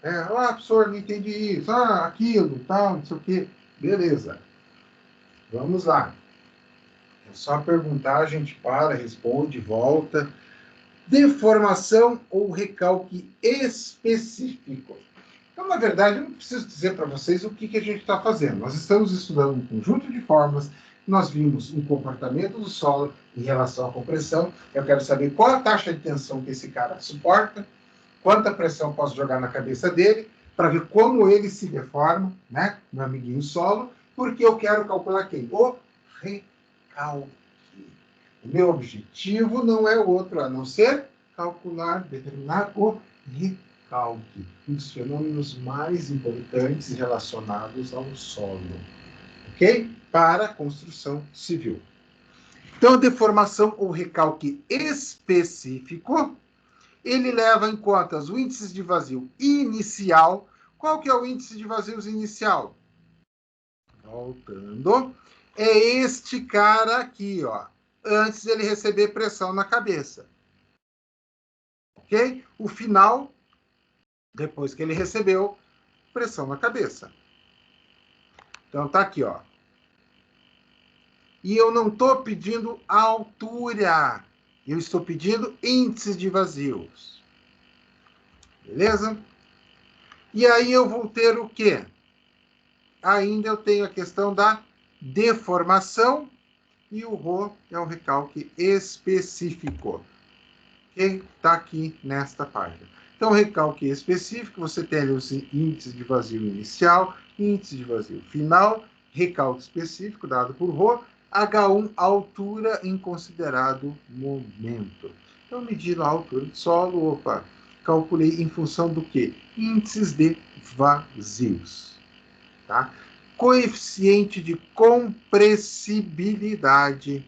Professor, não entendi isso. Aquilo, tal, não sei o quê. Beleza. Vamos lá. É só perguntar, a gente para, responde, volta. Deformação ou recalque específico. Então, na verdade, eu não preciso dizer para vocês o que a gente está fazendo. Nós estamos estudando um conjunto de formas, nós vimos um comportamento do solo em relação à compressão. Eu quero saber qual a taxa de tensão que esse cara suporta, quanta pressão posso jogar na cabeça dele, para ver como ele se deforma, né, meu amiguinho solo, porque eu quero calcular quem? O recalque. O meu objetivo não é outro, a não ser calcular, determinar o recalque, um dos fenômenos mais importantes relacionados ao solo, ok? Para a construção civil. Então, a deformação ou recalque específico, ele leva em conta os índices de vazio inicial. Qual que é o índice de vazios inicial? Voltando, é este cara aqui, ó, antes ele receber pressão na cabeça. Ok? O final, depois que ele recebeu pressão na cabeça. Então tá aqui, ó. E eu não estou pedindo altura, eu estou pedindo índice de vazios. Beleza? E aí eu vou ter o quê? Ainda eu tenho a questão da deformação e o Rho é um recalque específico, que está aqui nesta página. Então, recalque específico, você tem ali os índices de vazio inicial, índice de vazio final, recalque específico dado por Rho, H1, altura em considerado momento. Então, medindo a altura do solo, calculei em função do quê? Índices de vazios. Tá? Coeficiente de compressibilidade.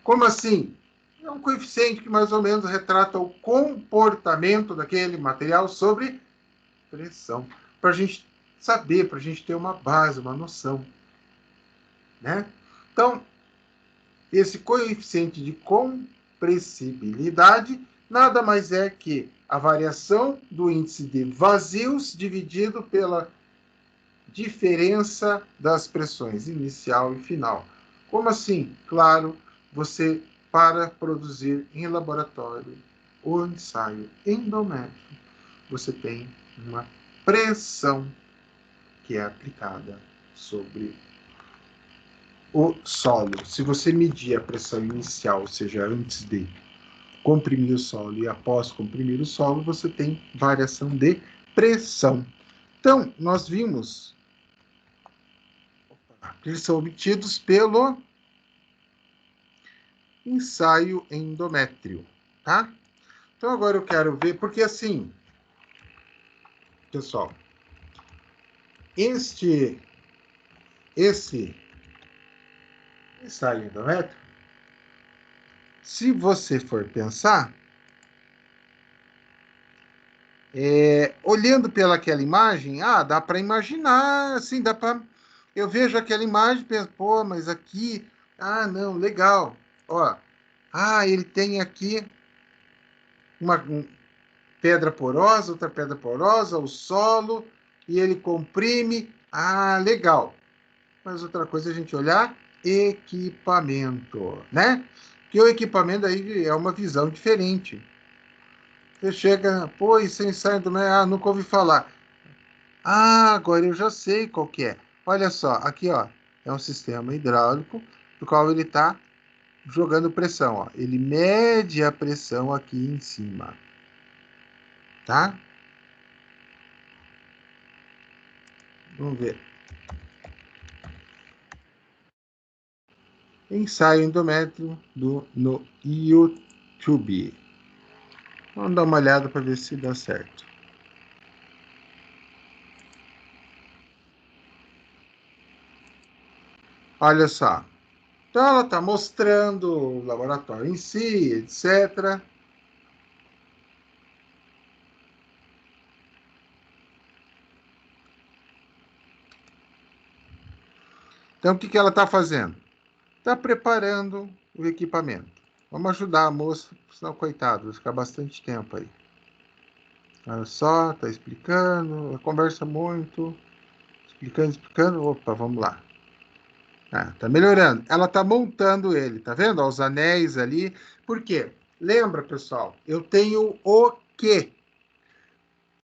Como assim? É um coeficiente que mais ou menos retrata o comportamento daquele material sobre pressão. Para a gente saber, para a gente ter uma base, uma noção. Né? Então, esse coeficiente de compressibilidade nada mais é que a variação do índice de vazios dividido pela diferença das pressões inicial e final. Como assim? Claro, você, para produzir em laboratório o ensaio endométrico, você tem uma pressão que é aplicada sobre o solo. Se você medir a pressão inicial, ou seja, antes de comprimir o solo e após comprimir o solo, você tem variação de pressão. Então, nós vimos que eles são obtidos pelo ensaio endométrio, tá? Então agora eu quero ver, porque assim, pessoal, esse Ensaio endométrio. Se você for pensar, olhando pelaquela imagem, dá para imaginar, assim, dá para... Eu vejo aquela imagem e penso, pô, mas aqui... não, legal. Ó, ele tem aqui uma pedra porosa, outra pedra porosa, o solo, e ele comprime. Legal. Mas outra coisa é a gente olhar equipamento, né? Porque o equipamento aí é uma visão diferente. Você chega, pô, isso é ensaio do médico, nunca ouvi falar. Agora eu já sei qual que é. Olha só, aqui, ó, é um sistema hidráulico do qual ele está jogando pressão, ó. Ele mede a pressão aqui em cima, tá? Vamos ver. Ensaio endométrio no YouTube. Vamos dar uma olhada para ver se dá certo. Olha só. Então ela está mostrando o laboratório em si, etc. Então o que ela está fazendo? Está preparando o equipamento. Vamos ajudar a moça, senão, coitado, vai ficar bastante tempo aí. Olha só, está explicando, conversa muito, explicando. Opa, vamos lá. Tá melhorando. Ela está montando ele, tá vendo? Ó, os anéis ali. Por quê? Lembra, pessoal, eu tenho o quê?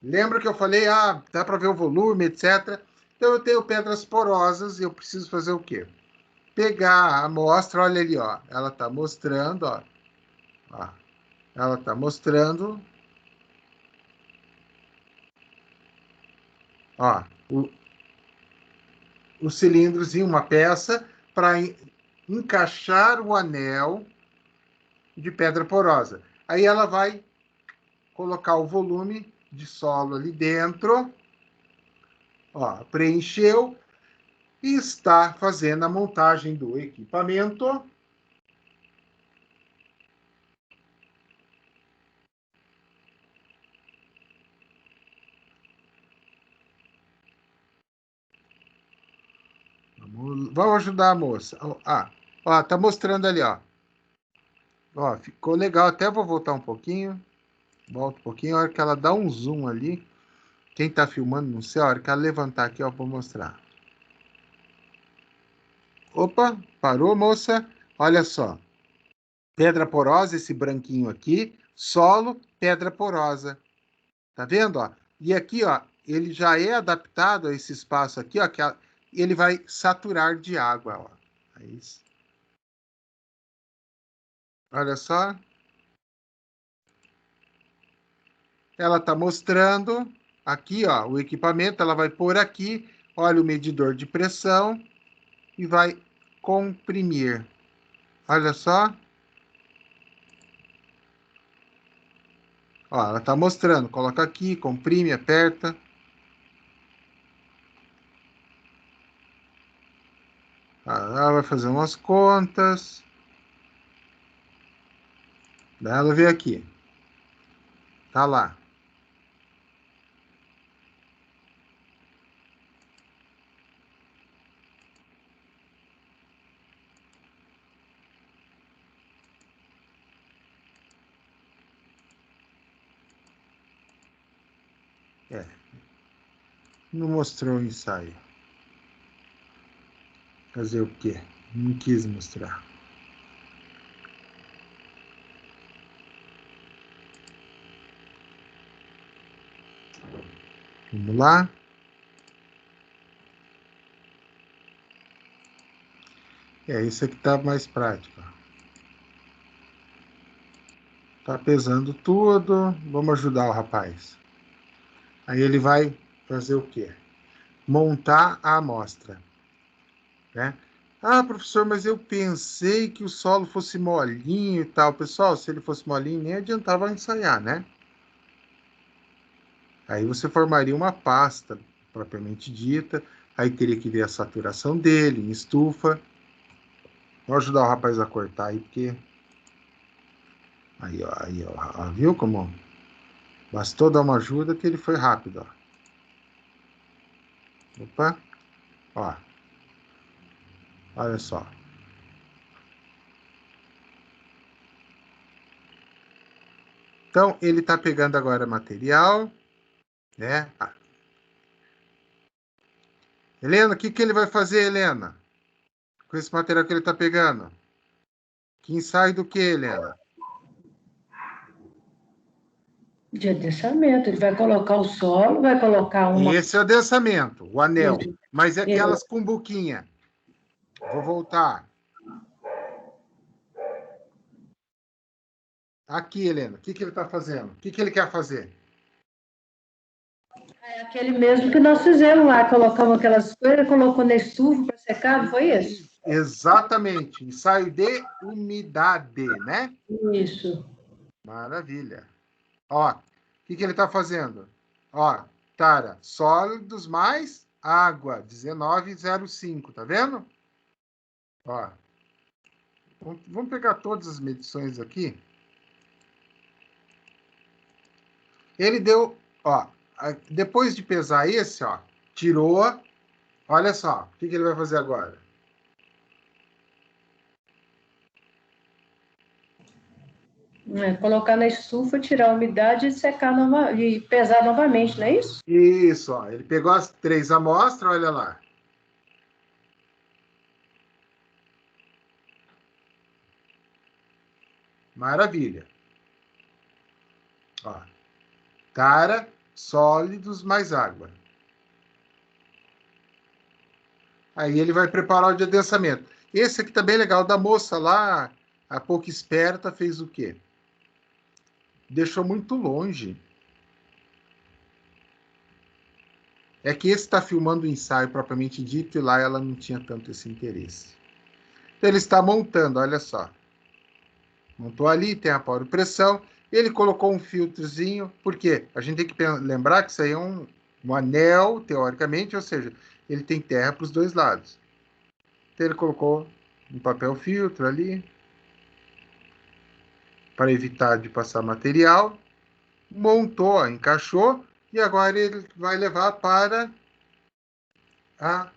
Lembra que eu falei, dá para ver o volume, etc. Então eu tenho pedras porosas e eu preciso fazer o quê? Pegar a amostra, olha ali, ó. Ela está mostrando, ó. Ela está mostrando, ó, o cilindrozinho, uma peça para encaixar o anel de pedra porosa. Aí ela vai colocar o volume de solo ali dentro, ó, preencheu e está fazendo a montagem do equipamento. Vamos ajudar a moça. Ó, tá mostrando ali, ó. Ó, ficou legal. Até vou voltar um pouquinho. Volta um pouquinho. A hora que ela dá um zoom ali, quem tá filmando, não sei, a hora que ela levantar aqui, ó, vou mostrar. Opa, parou, moça? Olha só. Pedra porosa, esse branquinho aqui. Solo, pedra porosa. Tá vendo, ó? E aqui, ó, ele já é adaptado a esse espaço aqui, ó, ele vai saturar de água, ó. Aí, olha só. Ela tá mostrando aqui, ó, o equipamento, ela vai pôr aqui, olha o medidor de pressão e vai comprimir. Olha só. Ó, ela tá mostrando, coloca aqui, comprime, aperta. Ela vai fazer umas contas. Daí ela vem aqui. Tá lá. É, não mostrou o ensaio. Fazer o quê? Não quis mostrar. Vamos lá. Isso aqui tá mais prático. Tá pesando tudo. Vamos ajudar o rapaz. Aí ele vai fazer o quê? Montar a amostra, né? Professor, mas eu pensei que o solo fosse molinho e tal. Pessoal, se ele fosse molinho, nem adiantava ensaiar, né? Aí você formaria uma pasta, propriamente dita. Aí teria que ver a saturação dele em estufa. Vou ajudar o rapaz a cortar aí, porque... Aí, ó. Viu como? Bastou dar uma ajuda que ele foi rápido, ó. Opa. Ó. Olha só. Então, ele está pegando agora material, né? Helena, o que ele vai fazer, Helena? Com esse material que ele está pegando? Que ensaio do que, Helena? De adensamento. Ele vai colocar o solo, vai colocar uma... Esse é o adensamento, o anel. Isso. Mas é aquelas cumbuquinhas. Vou voltar. Aqui, Helena, o que ele está fazendo? O que ele quer fazer? É aquele mesmo que nós fizemos lá, colocamos aquelas coisas, colocou na estufa para secar, não foi esse? Exatamente, ensaio de umidade, né? Isso. Maravilha. Ó, o que ele está fazendo? Ó, Tara, sólidos mais água, 19,05, tá vendo? Ó, vamos pegar todas as medições aqui. Ele deu, ó, depois de pesar esse, ó, tirou, olha só, o que ele vai fazer agora? Colocar na estufa, tirar a umidade e secar e pesar novamente, não é isso? Isso, ó, ele pegou as 3 amostras, olha lá. Maravilha. Ó, Tara, sólidos mais água. Aí ele vai preparar o de adensamento. Esse aqui tá bem legal, da moça lá, a pouco esperta, fez o quê? Deixou muito longe. É que esse está filmando o ensaio propriamente dito e lá ela não tinha tanto esse interesse. Então ele está montando, olha só. Montou ali, tem a paro pressão. Ele colocou um filtrozinho, porque a gente tem que lembrar que isso aí é um anel, teoricamente, ou seja, ele tem terra para os dois lados. Então ele colocou um papel filtro ali, para evitar de passar material. Montou, encaixou, e agora ele vai levar para a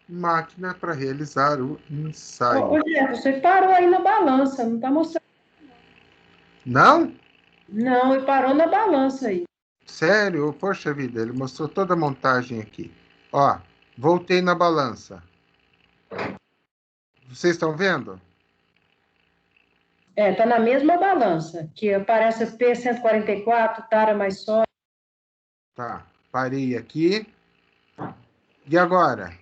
máquina para realizar o ensaio. Ô, Jeff, você parou aí na balança, não está mostrando. Não? Não, ele parou na balança aí. Sério? Poxa vida, ele mostrou toda a montagem aqui. Ó, voltei na balança. Vocês estão vendo? Tá na mesma balança, que aparece P144, tara mais só. Tá, parei aqui. E agora?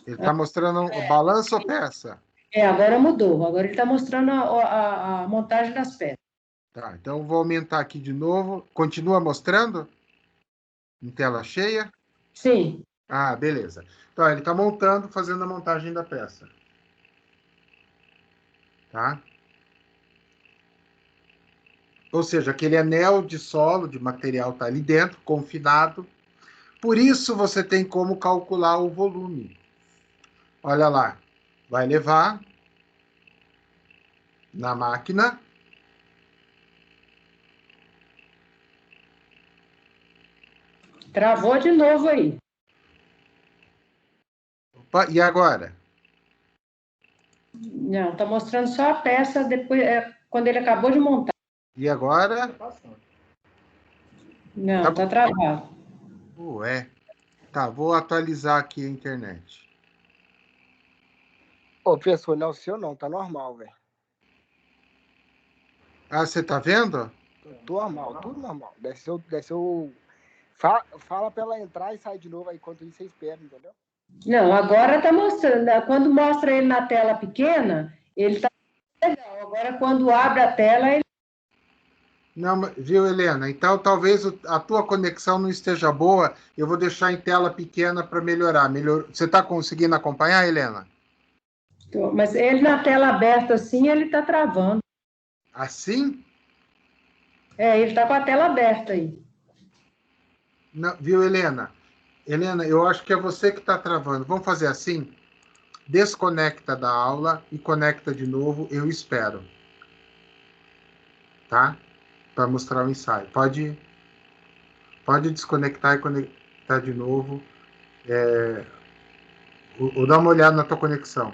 Ele está mostrando balança ou peça? Agora mudou. Agora ele está mostrando a montagem das peças. Tá, então eu vou aumentar aqui de novo. Continua mostrando? Em tela cheia? Sim. Ah, beleza. Então, ele está montando, fazendo a montagem da peça. Tá? Ou seja, aquele anel de solo, de material está ali dentro, confinado. Por isso, você tem como calcular o volume. Olha lá. Vai levar na máquina. Travou de novo aí. Opa, e agora? Não, está mostrando só a peça depois, quando ele acabou de montar. E agora? Não, tá travado. Ué. Tá, vou atualizar aqui a internet. Ô, professor, não é o seu não, tá normal, velho. Ah, você tá vendo? Normal, tudo normal. Desceu. Fala pra ela entrar e sair de novo, aí enquanto isso você espera, entendeu? Não, agora tá mostrando. Quando mostra ele na tela pequena, ele tá legal. Agora, quando abre a tela, ele... Não, viu, Helena? Então, talvez a tua conexão não esteja boa. Eu vou deixar em tela pequena para melhorar. Você está conseguindo acompanhar, Helena? Mas ele na tela aberta assim, ele tá travando. Assim? Ele tá com a tela aberta aí. Não, viu, Helena? Helena, eu acho que é você que está travando. Vamos fazer assim? desconecta da aula e conecta de novo, eu espero. Tá? Para mostrar o ensaio. Pode desconectar e conectar de novo. Ou dá uma olhada na tua conexão.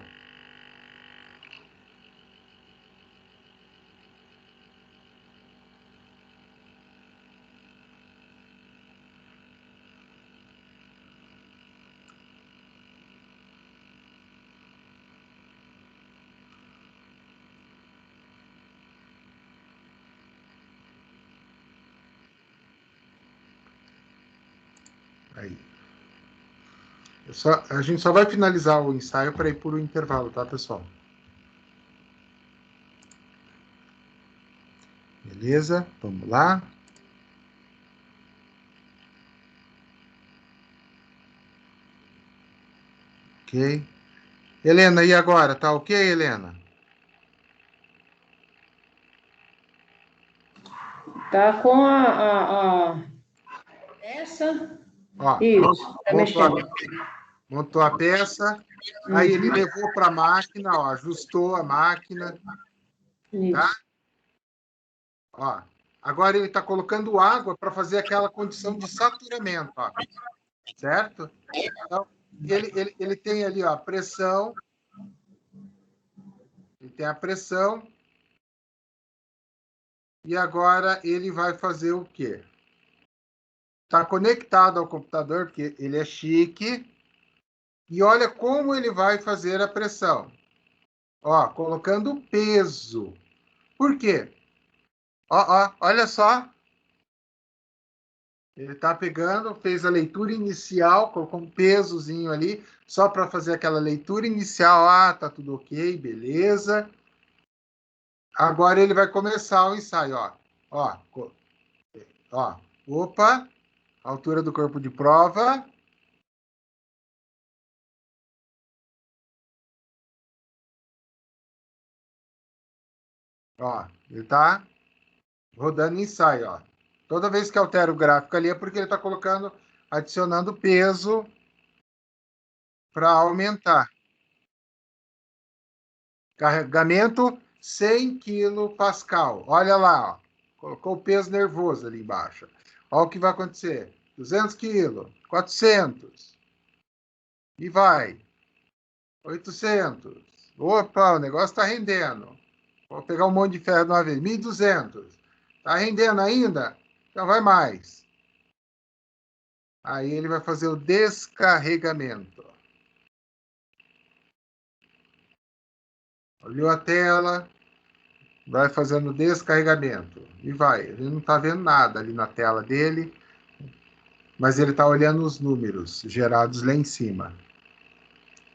Aí. A gente só vai finalizar o ensaio para ir por um intervalo, tá, pessoal? Beleza? Vamos lá. Ok. Helena, e agora? Tá ok, Helena? Tá com essa. Ó, Isso, tá mexendo. montou a peça. Aí ele levou para a máquina, ó, ajustou a máquina. Isso. Tá? Ó, agora ele está colocando água para fazer aquela condição de saturamento, ó, certo? Então, ele tem ali ó, a pressão, ele tem a pressão, e agora ele vai fazer o quê? Está conectado ao computador, porque ele é chique, e olha como ele vai fazer a pressão. Ó, colocando peso. Por quê? Ó, olha só. Ele está pegando, fez a leitura inicial, colocou um pesozinho ali, só para fazer aquela leitura inicial. Ah, tá tudo ok, beleza. Agora ele vai começar o ensaio, ó. Ó, opa, altura do corpo de prova. Ó, ele tá rodando ensaio, ó. Toda vez que altera o gráfico ali é porque ele está colocando, adicionando peso para aumentar. Carregamento 100 kPa. Olha lá, ó. Colocou o peso nervoso ali embaixo. Olha o que vai acontecer. 200 kg, 400. E vai. 800. Opa, o negócio está rendendo. Vou pegar um monte de ferro de uma vez. 1.200. Está rendendo ainda? Então vai mais. Aí ele vai fazer o descarregamento. Olhou a tela, vai fazendo o descarregamento. E vai. Ele não está vendo nada ali na tela dele, mas ele está olhando os números gerados lá em cima.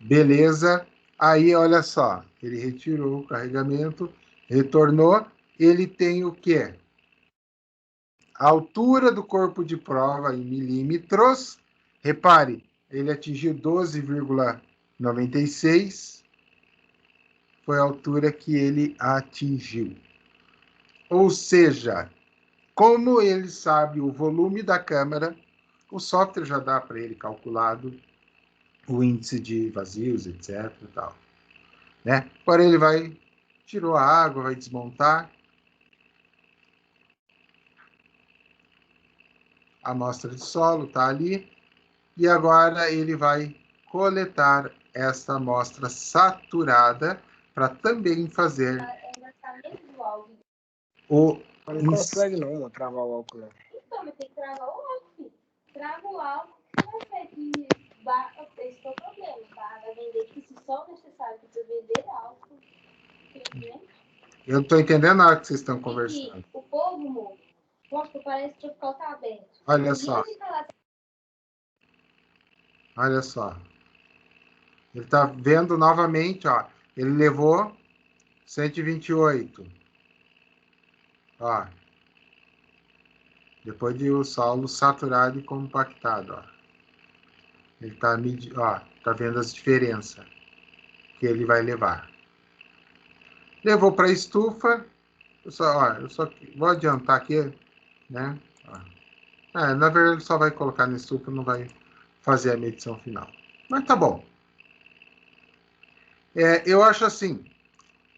Beleza. Aí, olha só. Ele retirou o carregamento, retornou. Ele tem o quê? A altura do corpo de prova em milímetros. Repare, ele atingiu 12,96. Foi a altura que ele atingiu. Ou seja, como ele sabe o volume da câmera, o software já dá para ele calculado o índice de vazios, etc. E tal, né? Agora ele tirou a água, vai desmontar a amostra de solo, está ali, e agora ele vai coletar esta amostra saturada para também fazer o... Não consegue não travar o álcool. Não. Então, mas tem que travar o álcool, filho. Trava o álcool, vai ver que esse é o problema, tá? Vai vender que se só o necessário para vender álcool. Entendeu? Eu não estou entendendo nada que vocês estão conversando. O povo, moço, mostra que parece que o tropical tá aberto. Olha só. Olha só. Ele está vendo novamente, ó. Ele levou 128. Ó. Depois de o solo saturado e compactado, ó. Ele está tá vendo as diferenças que ele vai levar. Levou para a estufa. Eu só vou adiantar aqui, né? Na verdade, ele só vai colocar na estufa, não vai fazer a medição final. Mas tá bom. Eu acho assim,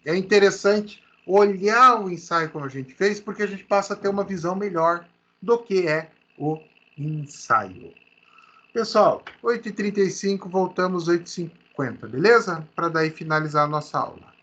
é interessante olhar o ensaio como a gente fez, porque a gente passa a ter uma visão melhor do que é o ensaio. Pessoal, 8h35, voltamos 8h50, beleza? Para daí finalizar a nossa aula.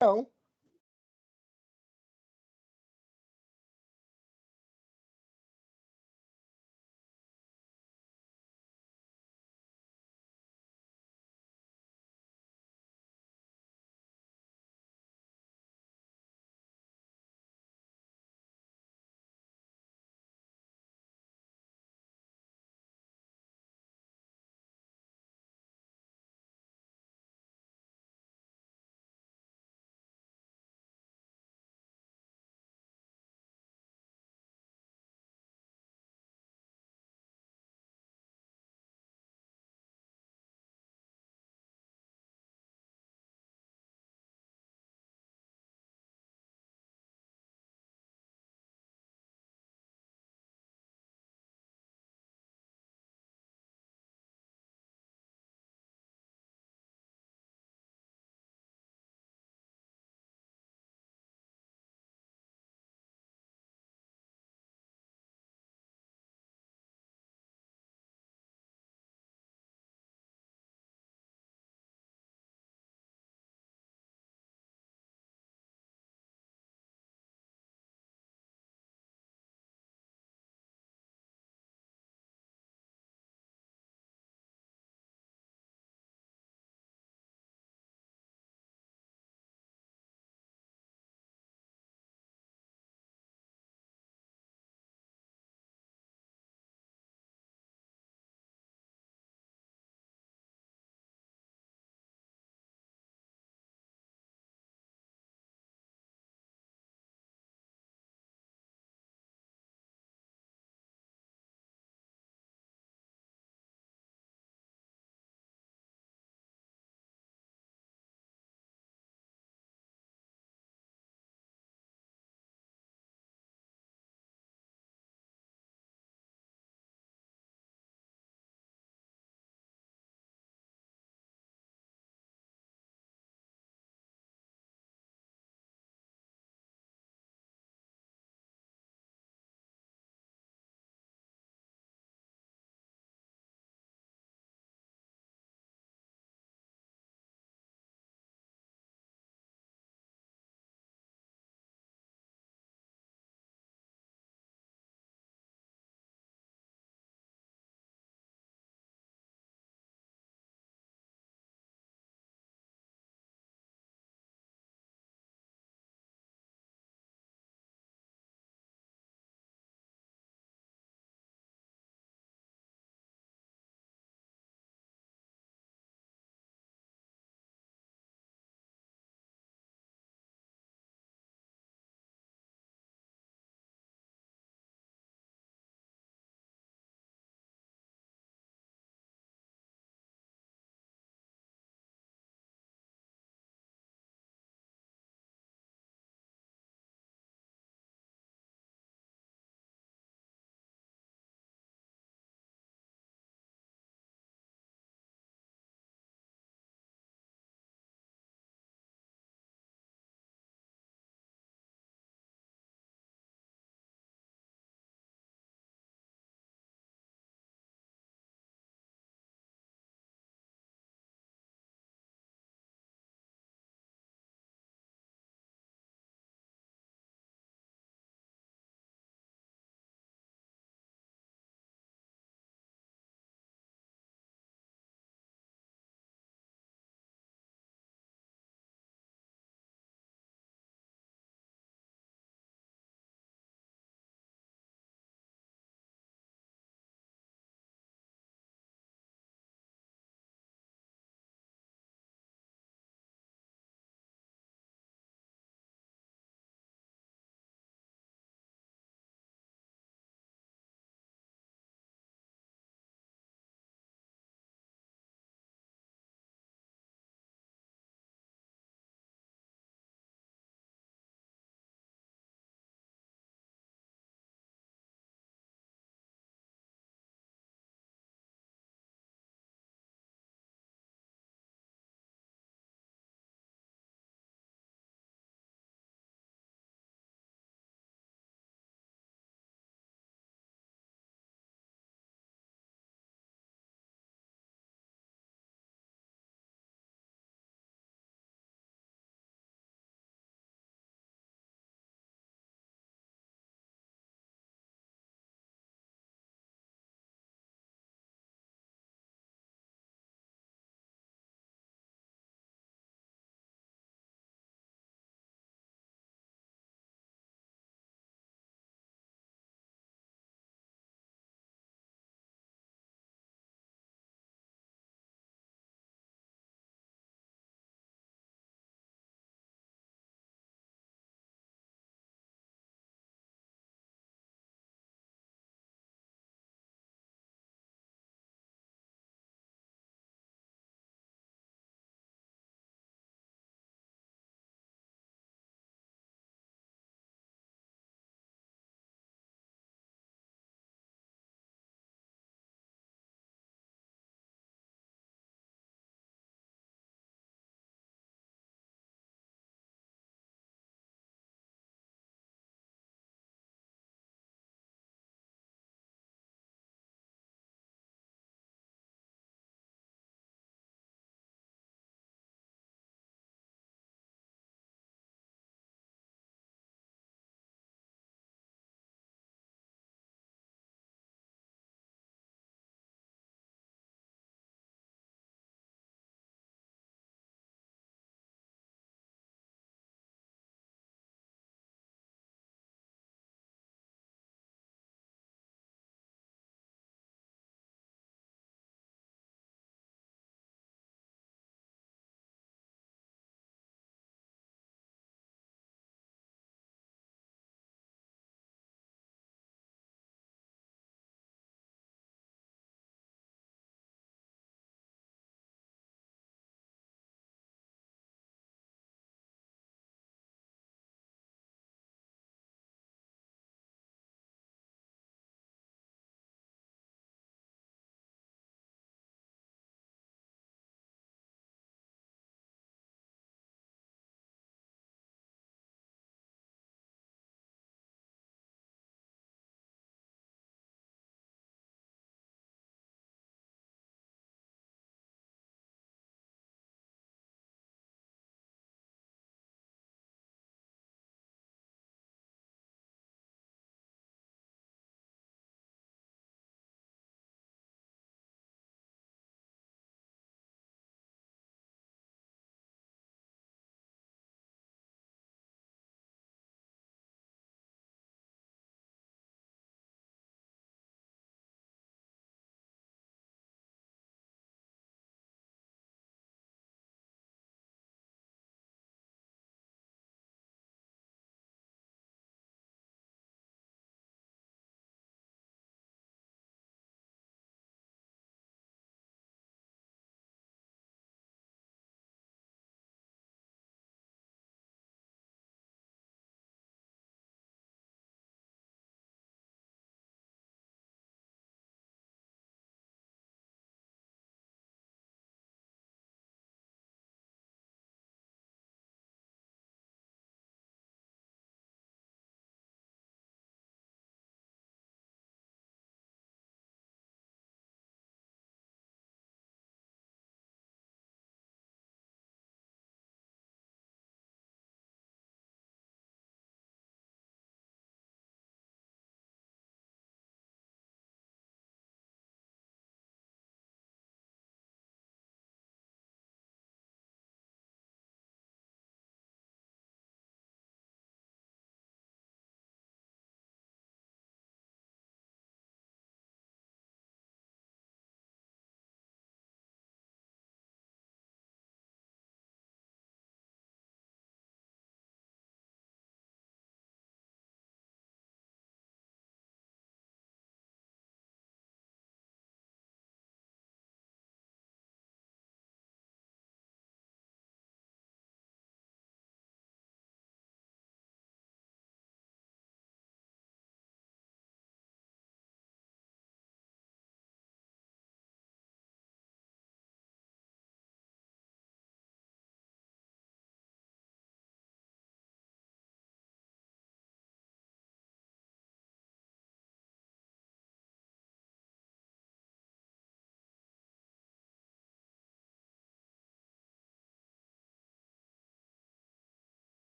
Não.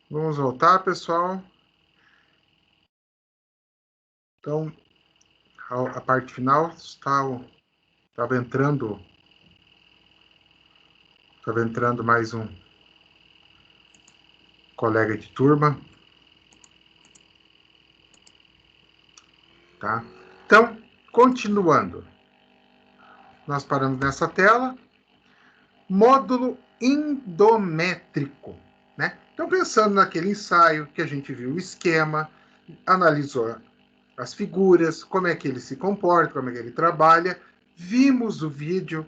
Vamos voltar, pessoal. Então, a parte final estava entrando mais um colega de turma, tá? Então, continuando, nós paramos nessa tela, módulo endométrico, né? Então, pensando naquele ensaio que a gente viu o esquema, analisou as figuras, como é que ele se comporta, como é que ele trabalha, vimos o vídeo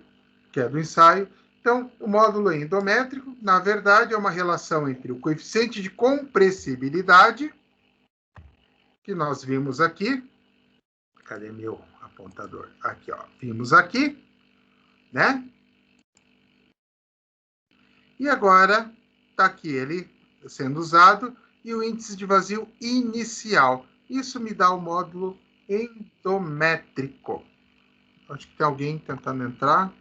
que é do ensaio. Então, o módulo endométrico, na verdade, é uma relação entre o coeficiente de compressibilidade, que nós vimos aqui. Cadê meu apontador? Aqui, ó. Vimos aqui, né? E agora está aqui ele sendo usado e o índice de vazio inicial. Isso me dá o módulo endométrico. Acho que tem alguém tentando entrar.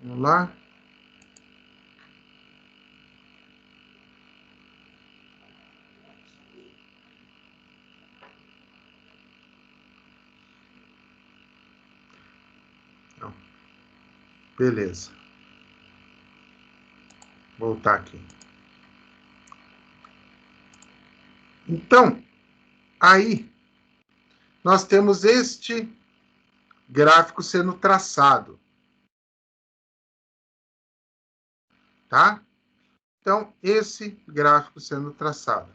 Vamos lá. Não. Beleza. Voltar aqui. Então, aí, nós temos este gráfico sendo traçado. Tá? Então, esse gráfico sendo traçado.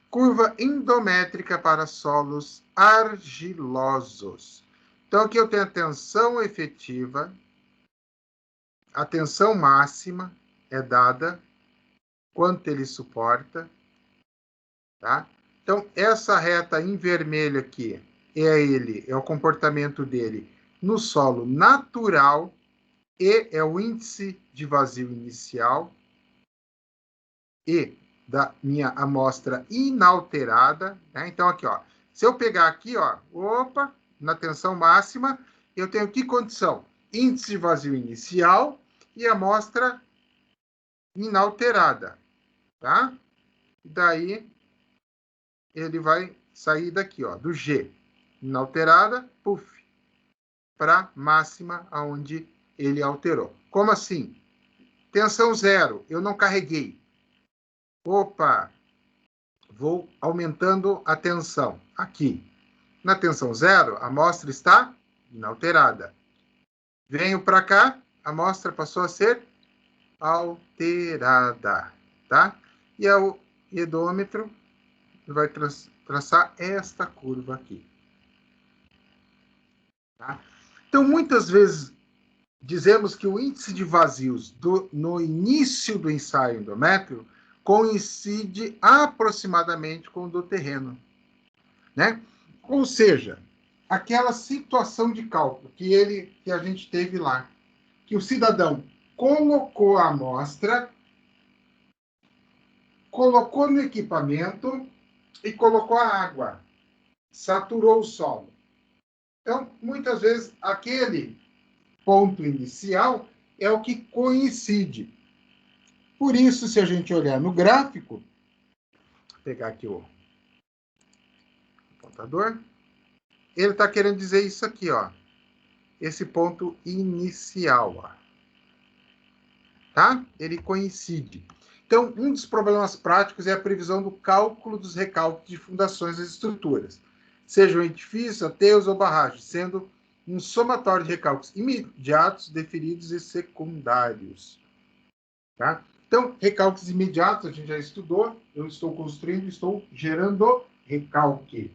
Curva endométrica para solos argilosos. Então, aqui eu tenho a tensão efetiva, a tensão máxima é dada, quanto ele suporta, tá? Então, essa reta em vermelho aqui é o comportamento dele no solo natural e é o índice de vazio inicial e da minha amostra inalterada, né? Então, aqui, ó, se eu pegar aqui, ó, opa, na tensão máxima, eu tenho que condição? Índice de vazio inicial e amostra inalterada, tá? Daí, ele vai sair daqui, ó, do G, inalterada, puff, para máxima, aonde ele alterou. Como assim? Tensão zero, eu não carreguei. Opa, vou aumentando a tensão. Aqui. Na tensão zero, a amostra está inalterada. Venho para cá, a amostra passou a ser alterada. Tá? E o edômetro vai traçar esta curva aqui. Tá? Então, muitas vezes, dizemos que o índice de vazios no início do ensaio endométrio coincide aproximadamente com o do terreno, né? Ou seja, aquela situação de cálculo que a gente teve lá, que o cidadão colocou a amostra, colocou no equipamento e colocou a água, saturou o solo. Então, muitas vezes, aquele ponto inicial é o que coincide. Por isso, se a gente olhar no gráfico, vou pegar aqui o apontador, ele está querendo dizer isso aqui, ó. Esse ponto inicial, ó. Tá? Ele coincide. Então, um dos problemas práticos é a previsão do cálculo dos recálculos de fundações das estruturas, sejam edifícios, aterros ou barragens, sendo um somatório de recálculos imediatos, deferidos e secundários. Tá? Então, recálculos imediatos, a gente já estudou, eu estou construindo, estou gerando recalque.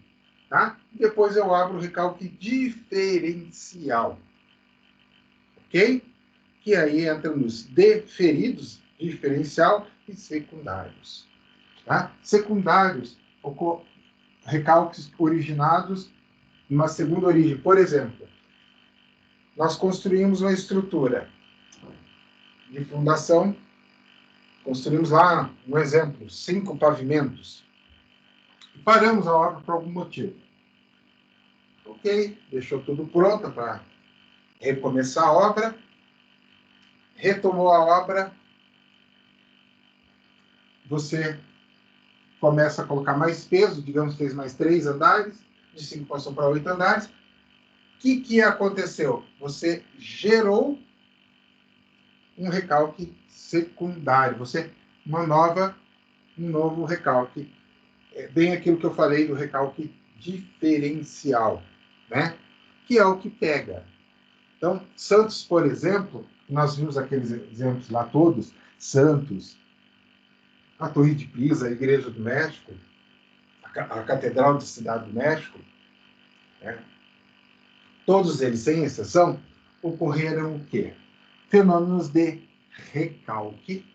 Tá? Depois eu abro o recalque diferencial. Ok? Que aí entra nos deferidos, diferencial e secundários. Tá? Secundários, recalques originados em uma segunda origem. Por exemplo, nós construímos uma estrutura de fundação, construímos lá, um exemplo, 5 pavimentos. E paramos a obra por algum motivo. Ok, deixou tudo pronto para recomeçar a obra. Retomou a obra, você começa a colocar mais peso, digamos que fez mais 3 andares, de 5 passou para 8 andares. O que aconteceu? Você gerou um recalque secundário, você manova um novo recalque. É bem aquilo que eu falei do recalque diferencial, né? Que é o que pega. Então, Santos, por exemplo, nós vimos aqueles exemplos lá todos, Santos, a Torre de Pisa, a Igreja do México, a Catedral de Cidade do México, né? Todos eles, sem exceção, ocorreram o quê? Fenômenos de recalque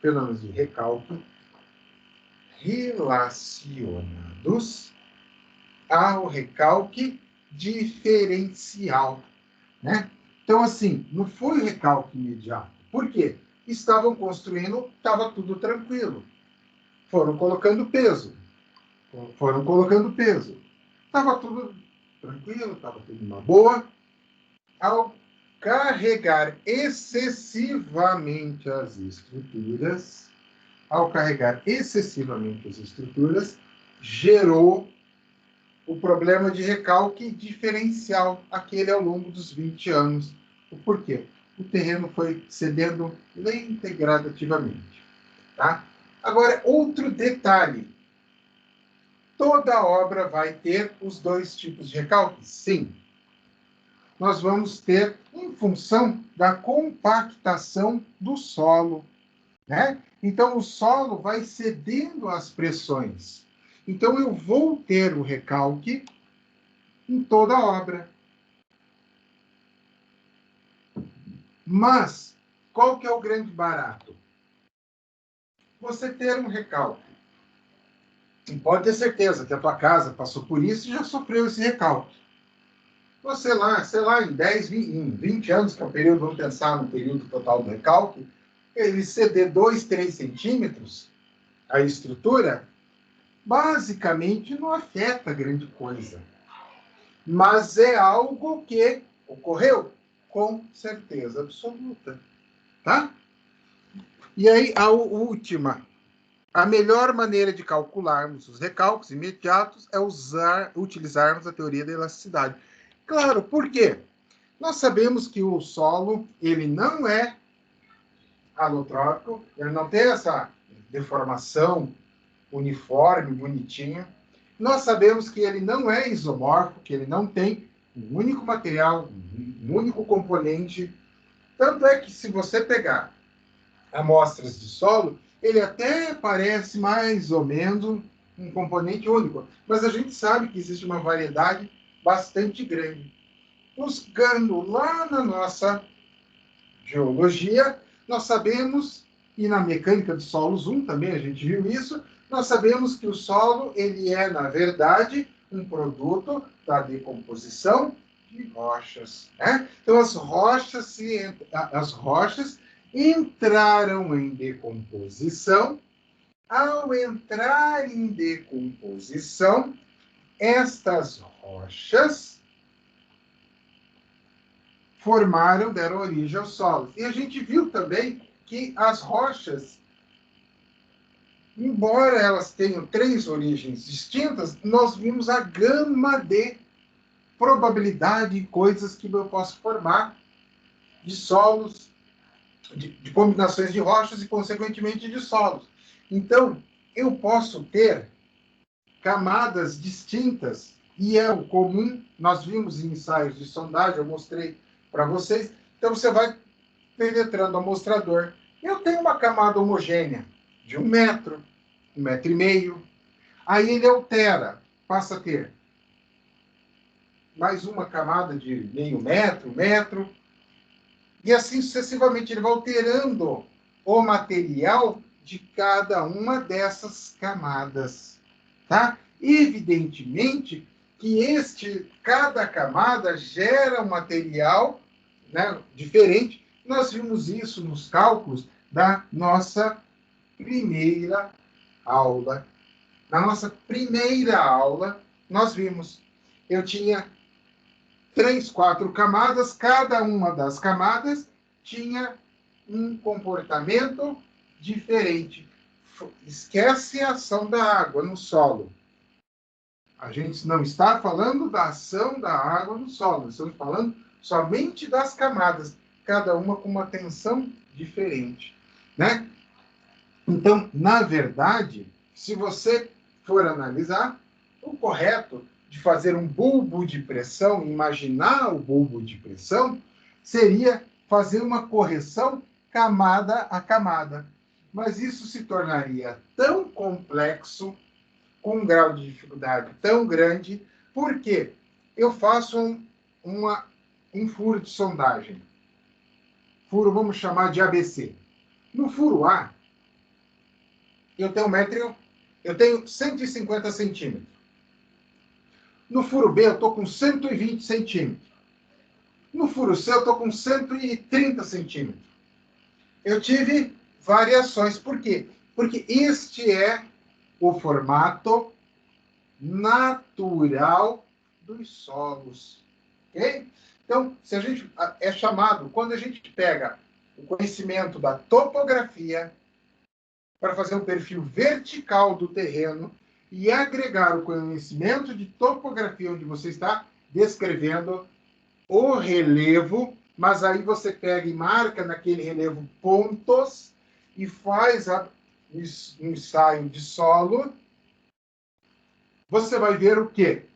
relacionados ao recalque diferencial, né? Então, assim, não foi o recalque imediato. Por quê? Estavam construindo, estava tudo tranquilo. Foram colocando peso. Estava tudo tranquilo, estava tudo uma boa. Ao carregar excessivamente as estruturas, gerou o problema de recalque diferencial, aquele ao longo dos 20 anos. Por quê? O terreno foi cedendo lenta e gradativamente. Tá? Agora, outro detalhe. Toda obra vai ter os dois tipos de recalque? Sim. Nós vamos ter em função da compactação do solo, né? Então, o solo vai cedendo às pressões. Então, eu vou ter o recalque em toda a obra. Mas, qual que é o grande barato? Você ter um recalque. E pode ter certeza que a tua casa passou por isso e já sofreu esse recalque. Você lá, sei lá, em 10, 20 anos, que é o período, vamos pensar no período total do recalque, ele ceder 2, 3 centímetros a estrutura, basicamente não afeta grande coisa. Mas é algo que ocorreu com certeza absoluta. Tá? E aí, a melhor maneira de calcularmos os recalques imediatos é utilizarmos a teoria da elasticidade. Claro, por quê? Nós sabemos que o solo, ele não é alotrópico, ele não tem essa deformação uniforme, bonitinha. Nós sabemos que ele não é isomórfico, que ele não tem um único material, um único componente. Tanto é que se você pegar amostras de solo, ele até parece mais ou menos um componente único, mas a gente sabe que existe uma variedade bastante grande. Buscando lá na nossa geologia, nós sabemos, e na mecânica de solos 1 também a gente viu isso, nós sabemos que o solo, ele é, na verdade, um produto da decomposição de rochas, né? Então, as rochas entraram em decomposição. Ao entrar em decomposição, estas rochas deram origem aos solos. E a gente viu também que as rochas, embora elas tenham 3 origens distintas, nós vimos a gama de probabilidade de coisas que eu posso formar de solos, de combinações de rochas e, consequentemente, de solos. Então, eu posso ter camadas distintas, e é o comum, nós vimos em ensaios de sondagem, eu mostrei para vocês. Então, você vai penetrando o amostrador. Eu tenho uma camada homogênea de 1 metro, 1,5 metro. Aí ele altera, passa a ter mais uma camada de meio metro, 1 metro. E assim sucessivamente, ele vai alterando o material de cada uma dessas camadas. Tá? Evidentemente que cada camada gera um material, né, diferente. Nós vimos isso nos cálculos da nossa primeira aula. Na nossa primeira aula, nós vimos, eu tinha 3, 4 camadas, cada uma das camadas tinha um comportamento diferente. esquece a ação da água no solo. A gente não está falando da ação da água no solo, estamos falando somente das camadas, cada uma com uma tensão diferente, né? Então, na verdade, se você for analisar, o correto de fazer um bulbo de pressão, imaginar o bulbo de pressão, seria fazer uma correção camada a camada. Mas isso se tornaria tão complexo, com um grau de dificuldade tão grande, porque eu faço um furo de sondagem. Furo, vamos chamar de ABC. No furo A, eu tenho 150 centímetros. No furo B, eu estou com 120 centímetros. No furo C, eu estou com 130 centímetros. Eu tive variações. Por quê? Porque este é o formato natural dos solos. Ok? Então, se a gente é chamado, quando a gente pega o conhecimento da topografia para fazer um perfil vertical do terreno e agregar o conhecimento de topografia onde você está descrevendo o relevo, mas aí você pega e marca naquele relevo pontos e faz um ensaio de solo, você vai ver o quê?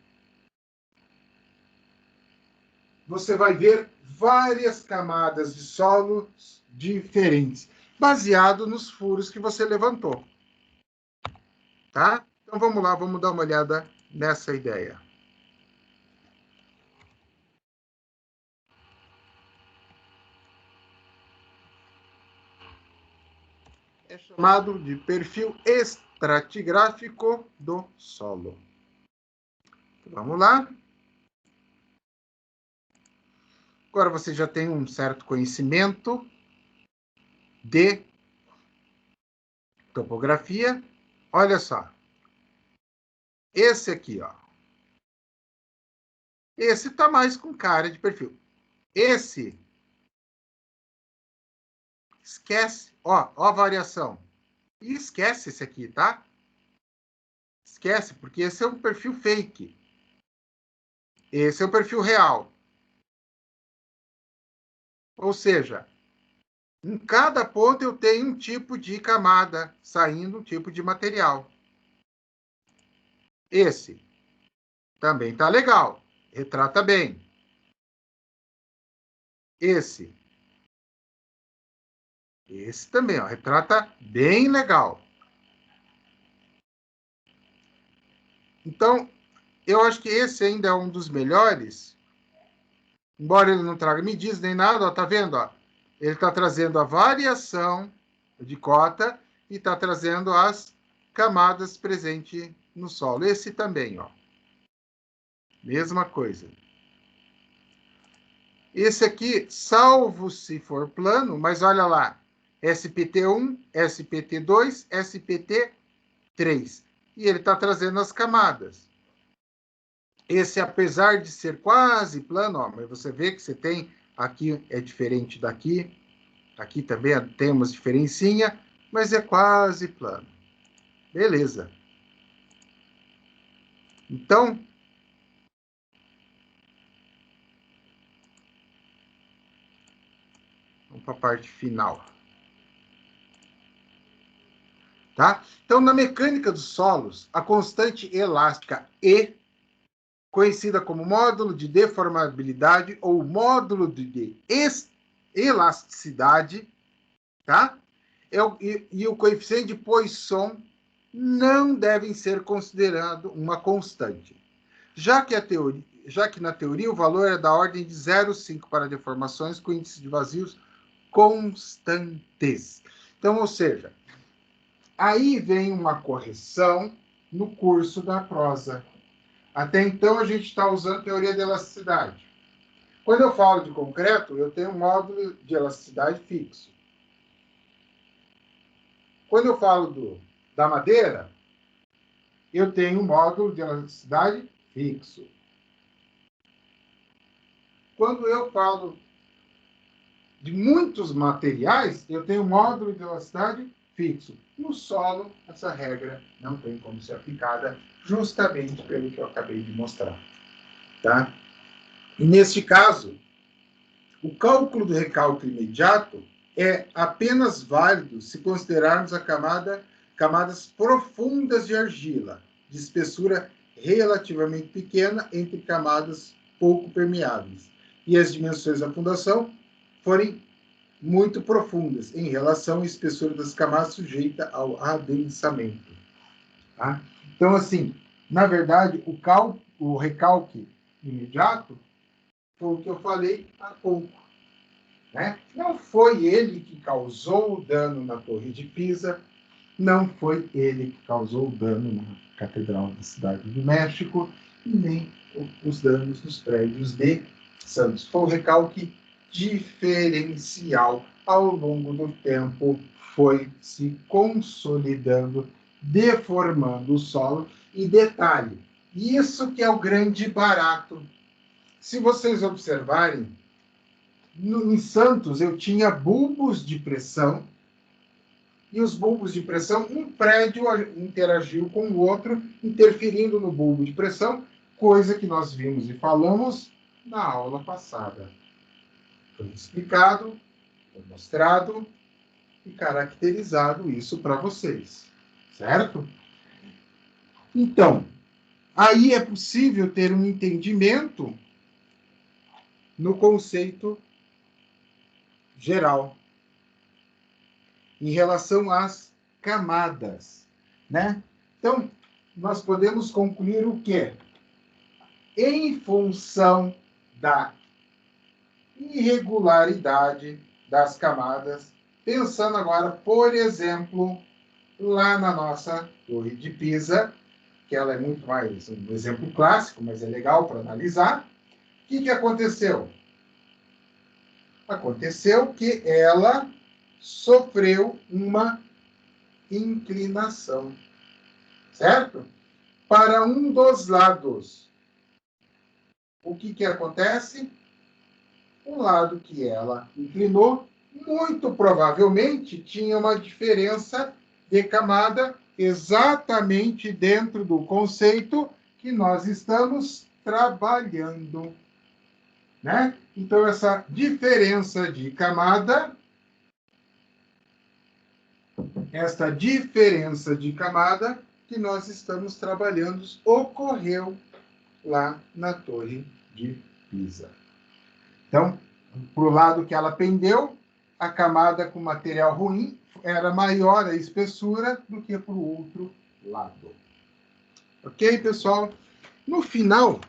Você vai ver várias camadas de solos diferentes, baseado nos furos que você levantou. Tá? Então vamos lá, vamos dar uma olhada nessa ideia. É chamado de perfil estratigráfico do solo. Vamos lá. Agora você já tem um certo conhecimento de topografia. Olha só. Esse aqui, ó. Esse tá mais com cara de perfil. Esse, esquece. Ó a variação. E esquece esse aqui, tá? Esquece, porque esse é um perfil fake. Esse é o perfil real. Ou seja, em cada ponto eu tenho um tipo de camada saindo, um tipo de material. Esse também tá legal. Retrata bem. Esse também, ó, retrata bem legal. Então, eu acho que esse ainda é um dos melhores, embora ele não traga medidas nem nada, ó, tá vendo? Ó? Ele está trazendo a variação de cota e está trazendo as camadas presentes no solo. Esse também, ó. Mesma coisa. Esse aqui, salvo se for plano, mas olha lá, SPT1, SPT2, SPT3. E ele está trazendo as camadas. Esse, apesar de ser quase plano, ó, mas você vê que você tem aqui, é diferente daqui. Aqui também temos diferencinha, mas é quase plano. Beleza. Então, vamos para a parte final. Tá? Então, na mecânica dos solos, a constante elástica E, conhecida como módulo de deformabilidade ou módulo de elasticidade, tá? E o coeficiente de Poisson não devem ser considerados uma constante, já que na teoria o valor é da ordem de 0,5 para deformações com índices de vazios constantes. Então, ou seja, aí vem uma correção no curso da prosa. Até então, a gente está usando teoria de elasticidade. Quando eu falo de concreto, eu tenho um módulo de elasticidade fixo. Quando eu falo da madeira, eu tenho um módulo de elasticidade fixo. Quando eu falo de muitos materiais, eu tenho um módulo de elasticidade fixo. No solo, essa regra não tem como ser aplicada, justamente pelo que eu acabei de mostrar. Tá? E neste caso, o cálculo do recalque imediato é apenas válido se considerarmos camadas profundas de argila, de espessura relativamente pequena entre camadas pouco permeáveis, e as dimensões da fundação forem muito profundas em relação à espessura das camadas sujeita ao adensamento. Tá? Então, assim, na verdade, o recalque imediato foi o que eu falei há pouco. Né? Não foi ele que causou o dano na Torre de Pisa, não foi ele que causou o dano na Catedral da Cidade do México, e nem os danos nos prédios de Santos. Foi um recalque diferencial. Ao longo do tempo, foi se consolidando, deformando o solo. E detalhe, isso que é o grande barato. Se vocês observarem, em Santos eu tinha bulbos de pressão, e os bulbos de pressão, um prédio interagiu com o outro, interferindo no bulbo de pressão, coisa que nós vimos e falamos na aula passada. Foi explicado, foi mostrado e caracterizado isso para vocês, certo? Então, aí é possível ter um entendimento no conceito geral em relação às camadas, né? Então, nós podemos concluir o quê? Em função da irregularidade das camadas, pensando agora, por exemplo, lá na nossa Torre de Pisa, que ela é muito mais um exemplo clássico, mas é legal para analisar. O que aconteceu? Aconteceu que ela sofreu uma inclinação, certo? Para um dos lados. O que acontece? O lado que ela inclinou, muito provavelmente, tinha uma diferença de camada exatamente dentro do conceito que nós estamos trabalhando. Né? Então, essa diferença de camada, que nós estamos trabalhando ocorreu lá na Torre de Pisa. Então, para o lado que ela pendeu, a camada com material ruim era maior a espessura do que para o outro lado. Ok, pessoal? No final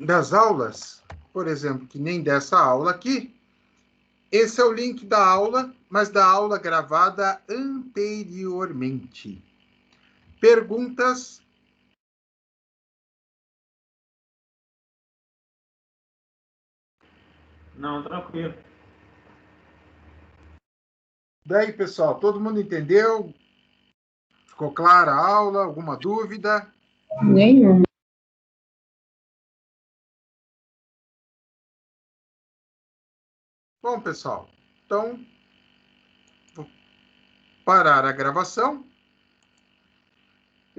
das aulas, por exemplo, que nem dessa aula aqui, esse é o link da aula, mas da aula gravada anteriormente. Perguntas? Não, tranquilo. Daí, pessoal, todo mundo entendeu? Ficou clara a aula? Alguma dúvida? Nenhuma. Bom, pessoal, então vou parar a gravação.